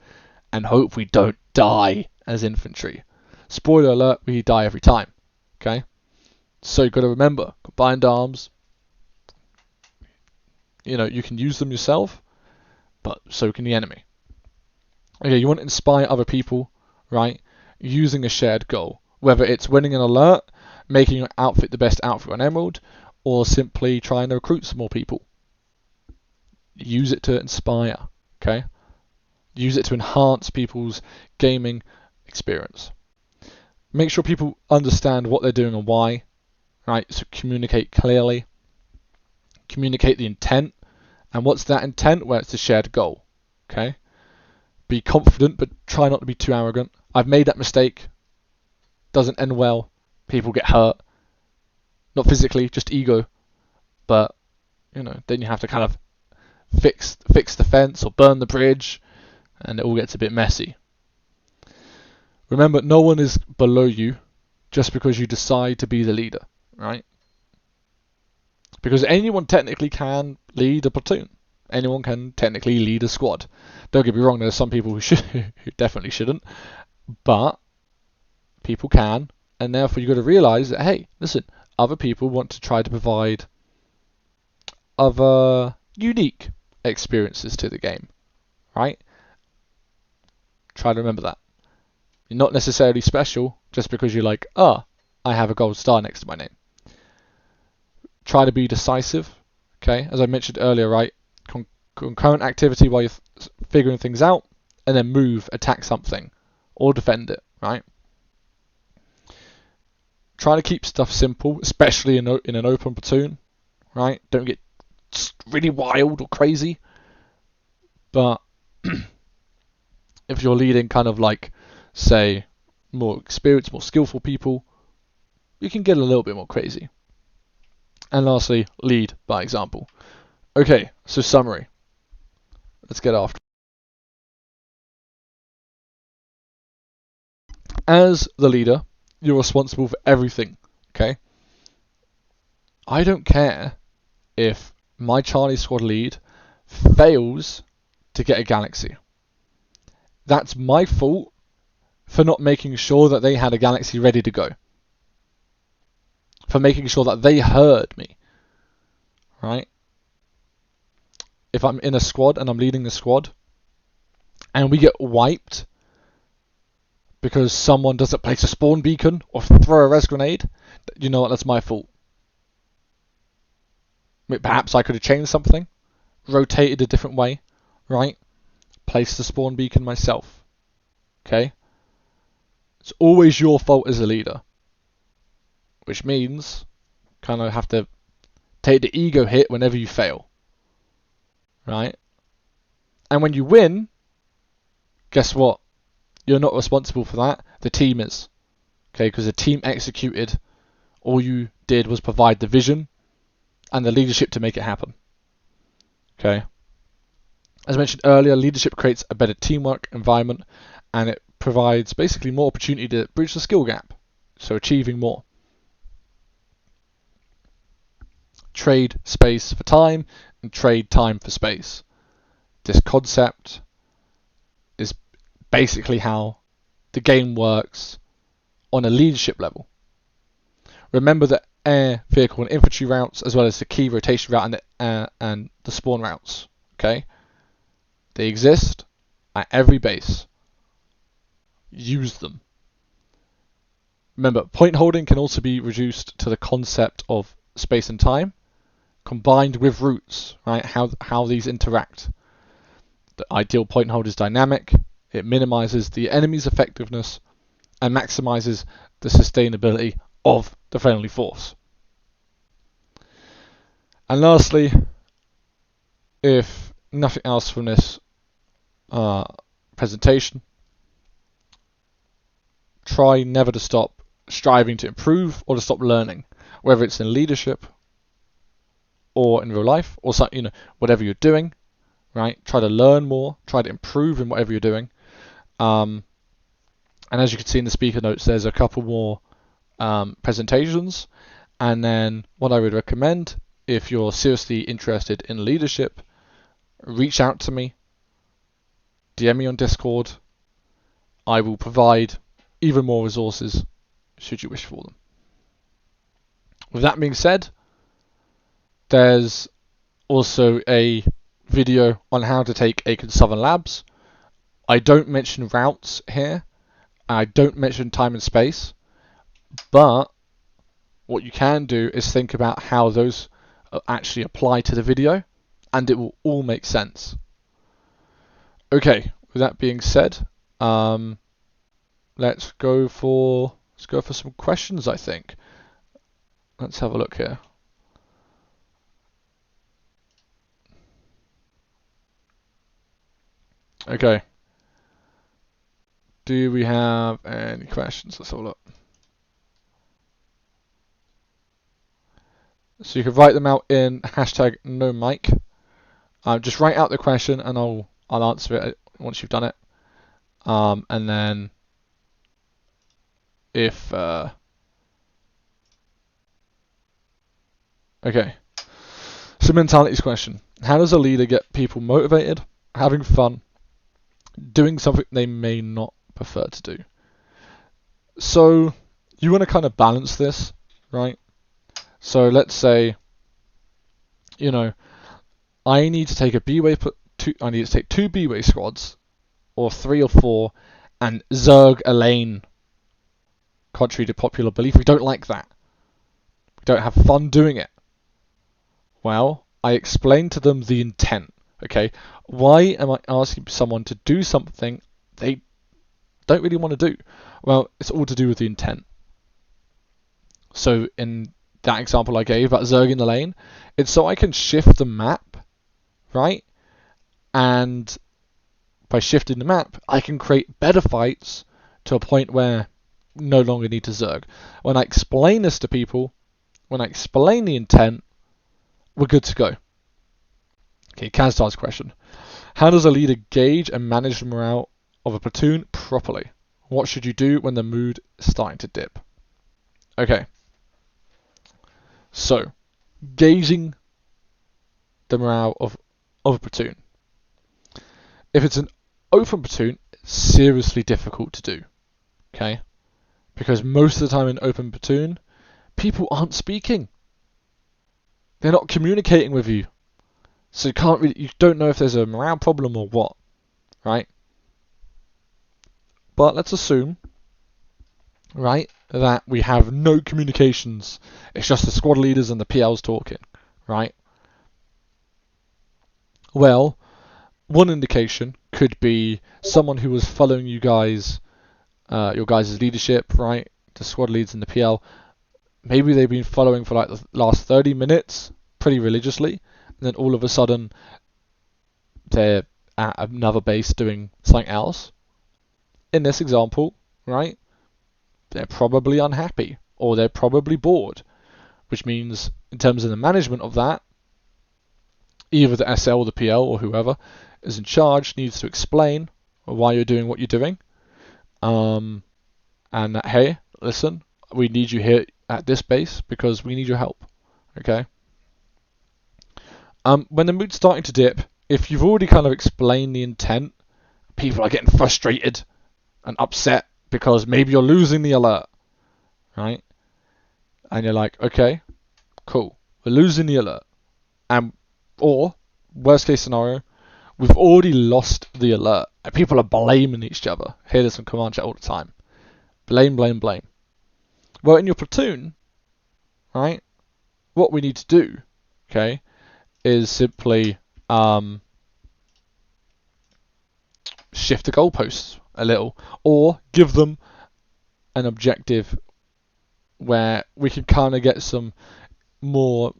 and hope we don't die as infantry. Spoiler alert, we die every time. Okay? So you've got to remember, combined arms, you can use them yourself, but so can the enemy. Okay, you want to inspire other people, right? Using a shared goal. Whether it's winning an alert, making your outfit the best outfit on Emerald, or simply trying to recruit some more people. Use it to inspire, okay? Use it to enhance people's gaming experience. Make sure people understand what they're doing and why, right? So communicate clearly. Communicate the intent. And what's that intent? Well, it's a shared goal, okay? Be confident, but try not to be too arrogant. I've made that mistake. Doesn't end well. People get hurt. Not physically, just ego. But, then you have to kind of fix the fence or burn the bridge, and it all gets a bit messy. Remember, no one is below you just because you decide to be the leader, right? because anyone technically can lead a platoon. Anyone can technically lead a squad. Don't get me wrong, there's some people who should, who definitely shouldn't, but people can, and therefore you've got to realise that, hey, listen, other people want to try to provide other unique experiences to the game, right? Try to remember that. You're not necessarily special just because you're like, I have a gold star next to my name. Try to be decisive, okay? As I mentioned earlier, right? Concurrent activity while you're figuring things out, and then move, attack something, or defend it, right? Try to keep stuff simple, especially in an open platoon, right? Don't get really wild or crazy. But if you're leading kind of like, say, more experienced, more skillful people, you can get a little bit more crazy. And lastly, lead by example. Okay, so summary. Let's get after it. As the leader, you're responsible for everything, okay? I don't care if my Charlie squad lead fails to get a galaxy. That's my fault for not making sure that they had a galaxy ready to go. For making sure that they heard me, right? If I'm in a squad and I'm leading the squad and we get wiped because someone doesn't place a spawn beacon or throw a res grenade, you know what, that's my fault. Perhaps I could have changed something, rotated a different way, right? Placed the spawn beacon myself, okay? It's always your fault as a leader, which means kind of have to take the ego hit whenever you fail, right? And when you win, guess what? You're not responsible for that. The team is, okay? Because the team executed. All you did was provide the vision and the leadership to make it happen, okay? As I mentioned earlier, leadership creates a better teamwork environment, and it provides basically more opportunity to bridge the skill gap, so achieving more. Trade space for time and trade time for space. This concept is basically how the game works on a leadership level. Remember the air, vehicle, and infantry routes, as well as the key rotation route and the spawn routes. Okay, they exist at every base. Use them. Remember, point holding can also be reduced to the concept of space and time, combined with routes. Right, how these interact. The ideal point hold is dynamic. It minimizes the enemy's effectiveness and maximizes the sustainability of the friendly force. And lastly, if nothing else from this presentation, try never to stop striving to improve or to stop learning, whether it's in leadership or in real life or something, whatever you're doing, right? Try to learn more, try to improve in whatever you're doing. And as you can see in the speaker notes, there's a couple more presentations. And then what I would recommend, if you're seriously interested in leadership, reach out to me, DM me on Discord. I will provide even more resources should you wish for them. With that being said, there's also a video on how to take Aiken Southern Labs. I don't mention routes here. I don't mention time and space. But what you can do is think about how those actually apply to the video, and it will all make sense. Okay, with that being said, let's go for some questions, I think. Let's have a look here. Okay. Do we have any questions? Let's have a look. So you can write them out in hashtag no mic. Just write out the question and I'll answer it once you've done it. And then if okay, It's a mentalities question. How does a leader get people motivated, having fun, doing something they may not prefer to do? So you want to kind of balance this, right? So let's say, you know, I need to take a B-way I need to take 2 B-way squads, or 3 or 4, and zerg a lane. Contrary to popular belief, we don't like that. We don't have fun doing it. Well, I explain to them the intent. Okay, why am I asking someone to do something they don't really want to do? Well, it's all to do with the intent. So in that example I gave about zerging the lane, it's so I can shift the map, right? And by shifting the map, I can create better fights to a point where no longer need to zerg. When I explain this to people, when I explain the intent, we're good to go. Okay, Kaztar's question. How does a leader gauge and manage the morale of a platoon properly? What should you do when the mood is starting to dip? Okay. So, gauging the morale of a platoon. If it's an open platoon, it's seriously difficult to do. Okay? Because most of the time in open platoon, people aren't speaking. They're not communicating with you. So you don't know if there's a morale problem or what, right? But let's assume, right, that we have no communications. It's just the squad leaders and the PLs talking, right? Well, one indication could be someone who was following you guys, your guys' leadership, right? The squad leads and the PL. Maybe they've been following for like the last 30 minutes pretty religiously, and then all of a sudden they're at another base doing something else. In this example, right, they're probably unhappy or they're probably bored, which means in terms of the management of that, either the SL or the PL or whoever is in charge needs to explain why you're doing what you're doing, and that, hey, listen, we need you here at this base because we need your help. Okay. When the mood's starting to dip, if you've already kind of explained the intent, people are getting frustrated and upset because maybe you're losing the alert, right? And you're like, okay, cool, we're losing the alert, or worst case scenario, we've already lost the alert, and people are blaming each other. Hear this on command chat all the time. Blame, blame, blame. Well, in your platoon, right, what we need to do, okay, is simply shift the goalposts a little, or give them an objective where we can kind of get some more,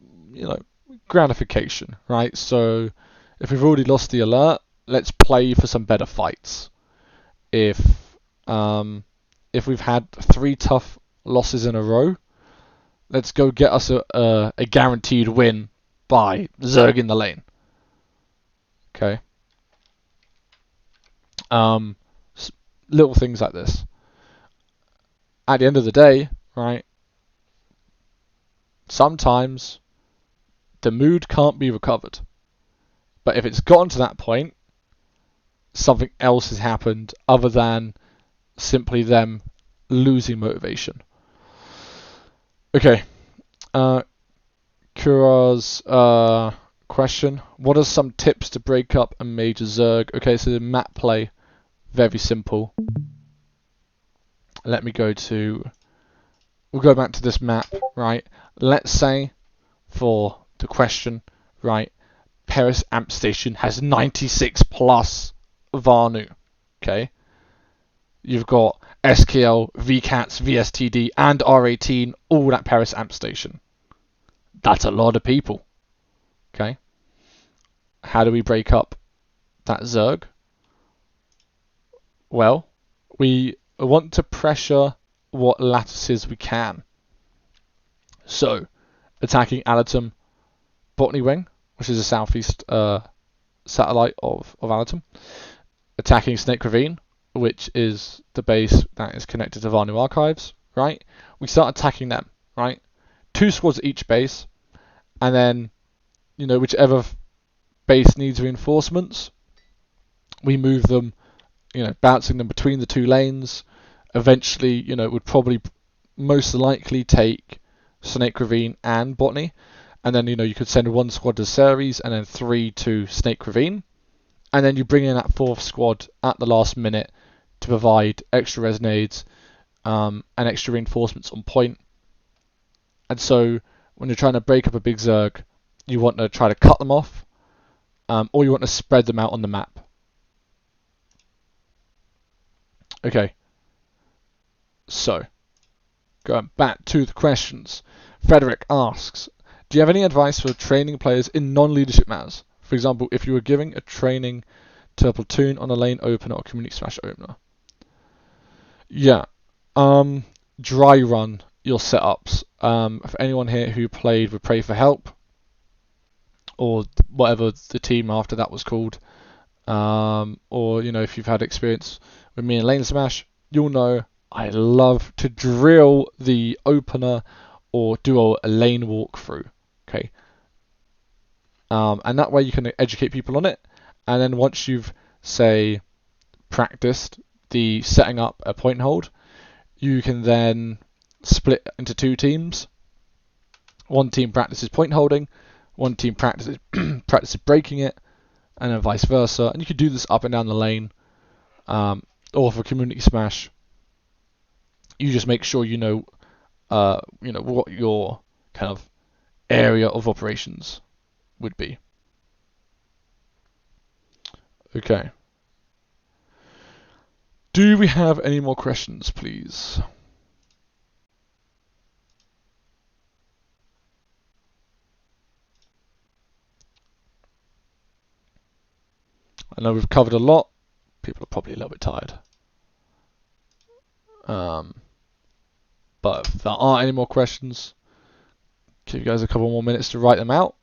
gratification, right? So if we've already lost the alert, let's play for some better fights. If we've had 3 tough losses in a row, let's go get us a guaranteed win by zerging the lane. Okay. Little things like this. At the end of the day, right, sometimes the mood can't be recovered. But if it's gotten to that point, something else has happened other than simply them losing motivation. Okay. Kura's question. What are some tips to break up a major zerg? Okay, so the map play, very simple. We'll go back to this map, right? Let's say, for the question, right, Paris Amp Station has 96 plus Vanu, okay? You've got SKL, VCATS, VSTD, and R18 all at Paris Amp Station. That's a lot of people, okay? How do we break up that Zerg? Well, we want to pressure what lattices we can. So, attacking Alatum Botany Wing, which is a southeast satellite of Alatum. Attacking Snake Ravine, which is the base that is connected to Vanu Archives, right? We start attacking them, right? 2 squads at each base, and then whichever base needs reinforcements, we move them, bouncing them between the two lanes. Eventually, it would probably most likely take Snake Ravine and Botany, and then you could send one squad to Ceres and then 3 to Snake Ravine, and then you bring in that 4th squad at the last minute to provide extra resonades and extra reinforcements on point. And so when you're trying to break up a big Zerg, you want to try to cut them off, or you want to spread them out on the map. Okay, so going back to the questions, Frederick asks, do you have any advice for training players in non-leadership matters? For example, if you were giving a training to a platoon on a lane opener or community smash opener. Yeah, dry run your setups. For anyone here who played with Pray for Help, or whatever the team after that was called, or if you've had experience with me in Lane Smash, you'll know I love to drill the opener or do a lane walkthrough. Okay, and that way you can educate people on it, and then once you've say practiced the setting up a point and hold, you can then split into 2 teams. One team practices point holding, one team practices breaking it, and then vice versa. And you could do this up and down the lane, or for community smash, you just make sure you know what your kind of area of operations would be. Okay. Do we have any more questions, please? I know we've covered a lot. People are probably a little bit tired. But if there aren't any more questions, give you guys a couple more minutes to write them out.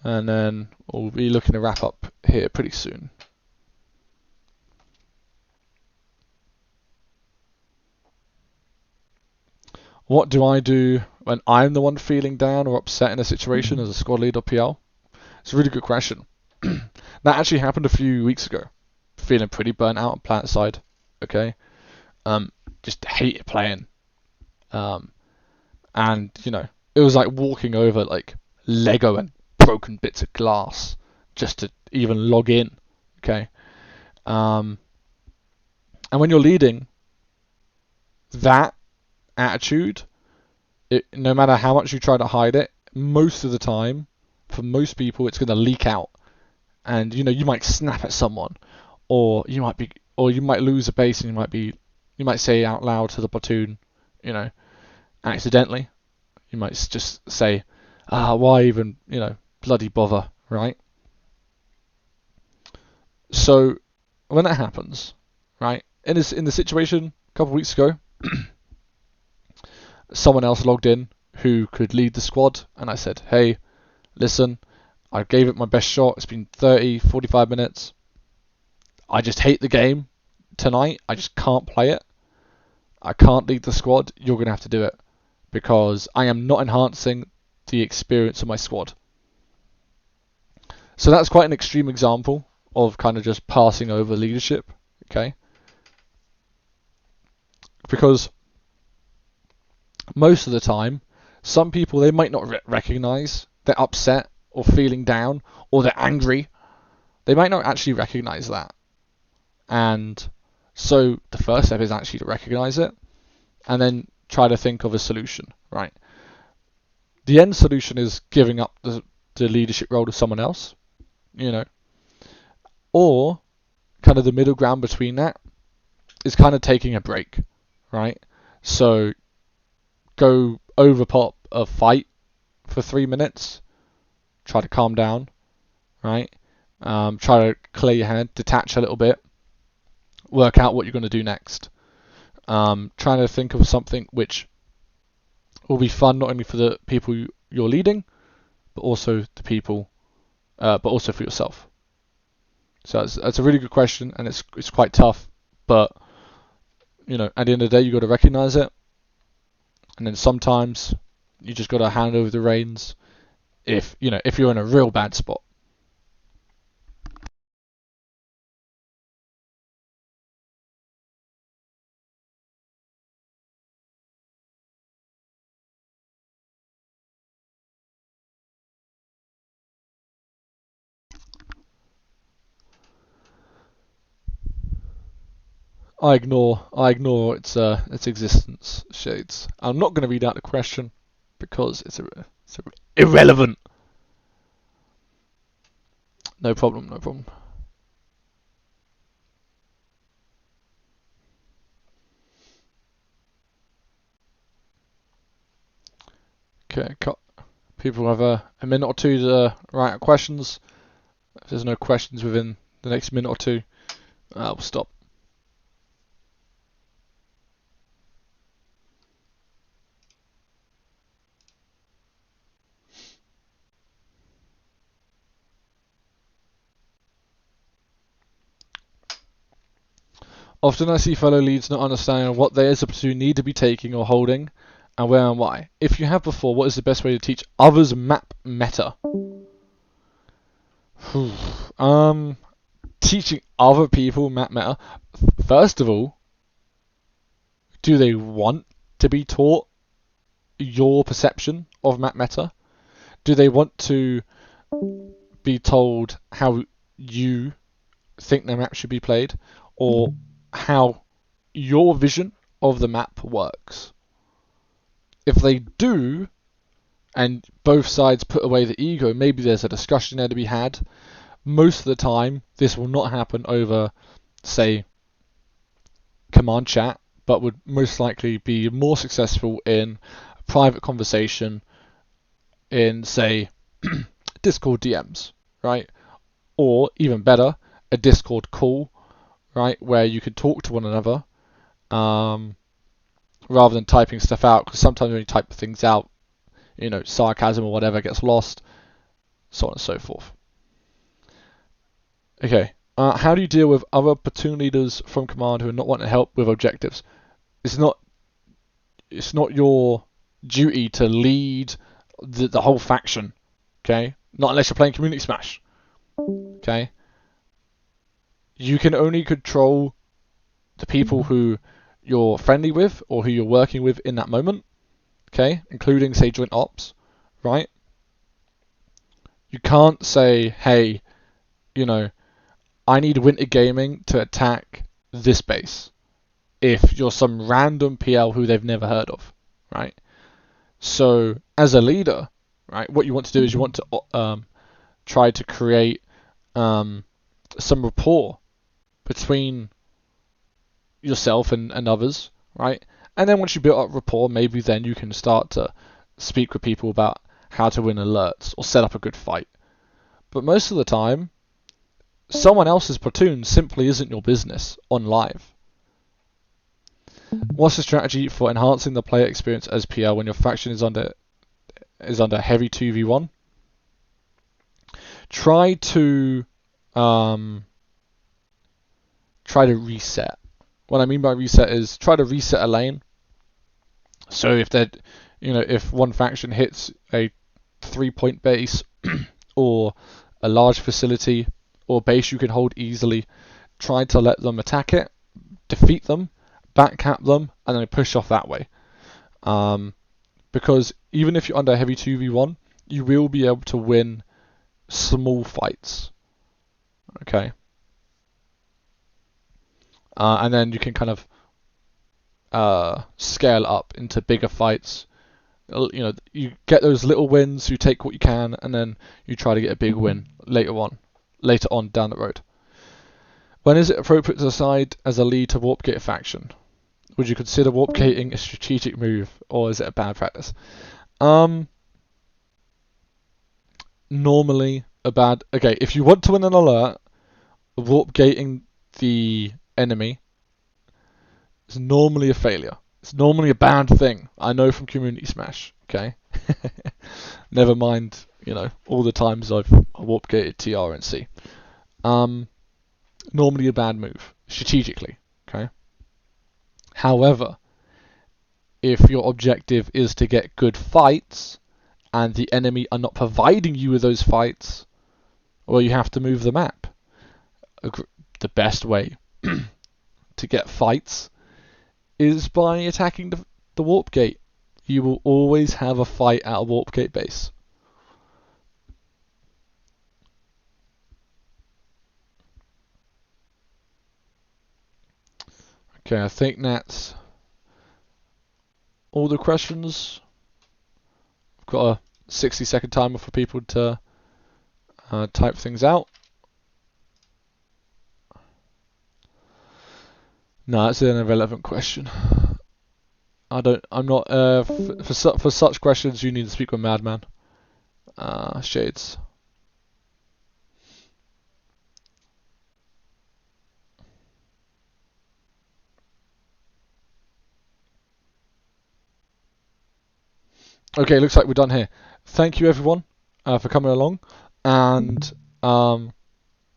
And then we'll be looking to wrap up here pretty soon. What do I do when I'm the one feeling down or upset in a situation as a squad leader or PL? It's a really good question. That actually happened a few weeks ago. Feeling pretty burnt out on Planetside. Okay. Just hated playing. And it was like walking over like Lego and broken bits of glass just to even log in. Okay. And when you're leading, that attitude, no matter how much you try to hide it, most of the time, for most people, it's going to leak out, and you might snap at someone, or you might lose a base, and you might say out loud to the platoon, accidentally, you might just say, why even, bloody bother, right? So when that happens, right, in the situation a couple of weeks ago, someone else logged in who could lead the squad, and I said, hey, listen, I gave it my best shot. It's been 30, 45 minutes. I just hate the game tonight. I just can't play it. I can't lead the squad. You're going to have to do it because I am not enhancing the experience of my squad. So that's quite an extreme example of kind of just passing over leadership, okay? Because most of the time, some people, they might not recognize they're upset or feeling down or they're angry. They might not actually recognize that. And so the first step is actually to recognize it and then try to think of a solution, right? The end solution is giving up the leadership role to someone else, or kind of the middle ground between that is kind of taking a break, right? So go overpop a fight for 3 minutes, try to calm down, right? Try to clear your head, detach a little bit, work out what you're going to do next. Trying to think of something which will be fun not only for the people you're leading, but also the people, but also for yourself. So that's a really good question, and it's quite tough, but at the end of the day, you got to recognize it, and then sometimes you just got to hand over the reins if you're in a real bad spot. I ignore its existence, Shades. I'm not going to read out the question because it's irrelevant. No problem, no problem. Okay, people have a minute or two to write out questions. If there's no questions within the next minute or two, I'll stop. Often I see fellow leads not understanding what they as a platoon need to be taking or holding, and where and why. If you have before, what is the best way to teach others map meta? Teaching other people map meta. First of all, do they want to be taught your perception of map meta? Do they want to be told how you think the map should be played, or how your vision of the map works? If they do, and both sides put away the ego, maybe there's a discussion there to be had. Most of the time, this will not happen over, say, command chat, but would most likely be more successful in a private conversation in, say, Discord DMs, right? Or even better, a Discord call, right, where you can talk to one another, rather than typing stuff out, because sometimes when you type things out, sarcasm or whatever gets lost, so on and so forth. Okay, how do you deal with other platoon leaders from command who are not wanting to help with objectives? It's not your duty to lead the whole faction, okay? Not unless you're playing Community Smash, okay? You can only control the people who you're friendly with or who you're working with in that moment, okay? Including, say, joint ops, right? You can't say, hey, I need Winter Gaming to attack this base if you're some random PL who they've never heard of, right? So as a leader, right, what you want to do is you want to try to create some rapport between yourself and others, right? And then once you build up rapport, maybe then you can start to speak with people about how to win alerts or set up a good fight. But most of the time, someone else's platoon simply isn't your business on live. What's the strategy for enhancing the player experience as PL when your faction is under heavy 2v1? Try to reset. What I mean by reset is try to reset a lane. So if one faction hits a 3-point base or a large facility or base you can hold easily, try to let them attack it, defeat them, backcap them, and then push off that way. Because even if you're under heavy 2v1, you will be able to win small fights. Okay. And then you can kind of scale up into bigger fights. You get those little wins, you take what you can, and then you try to get a big win later on down the road. When is it appropriate to decide as a lead to warp gate a faction? Would you consider warp gating a strategic move, or is it a bad practice? Normally a bad. Okay, if you want to win an alert, warp gating the enemy is normally a failure. It's normally a bad thing. I know from Community Smash. Okay, never mind. All the times I've warp gated TR and C. Normally a bad move strategically. Okay. However, if your objective is to get good fights and the enemy are not providing you with those fights, well, you have to move the map. The best way to get fights is by attacking the warp gate. You will always have a fight at a warp gate base. Okay, I think that's all the questions. I've got a 60-second timer for people to type things out. No, that's an irrelevant question. I'm not. For such questions, you need to speak with Madman. Shades. Okay, looks like we're done here. Thank you everyone for coming along, and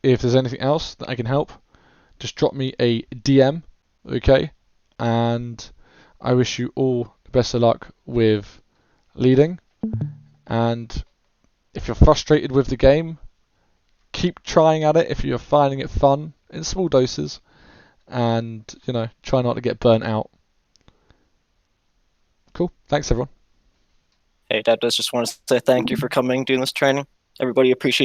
if there's anything else that I can help, just drop me a DM, okay? And I wish you all the best of luck with leading. And if you're frustrated with the game, keep trying at it if you're finding it fun in small doses, and try not to get burnt out. Cool. Thanks everyone. Hey, Dubnus, just want to say thank you for coming, doing this training. Everybody appreciates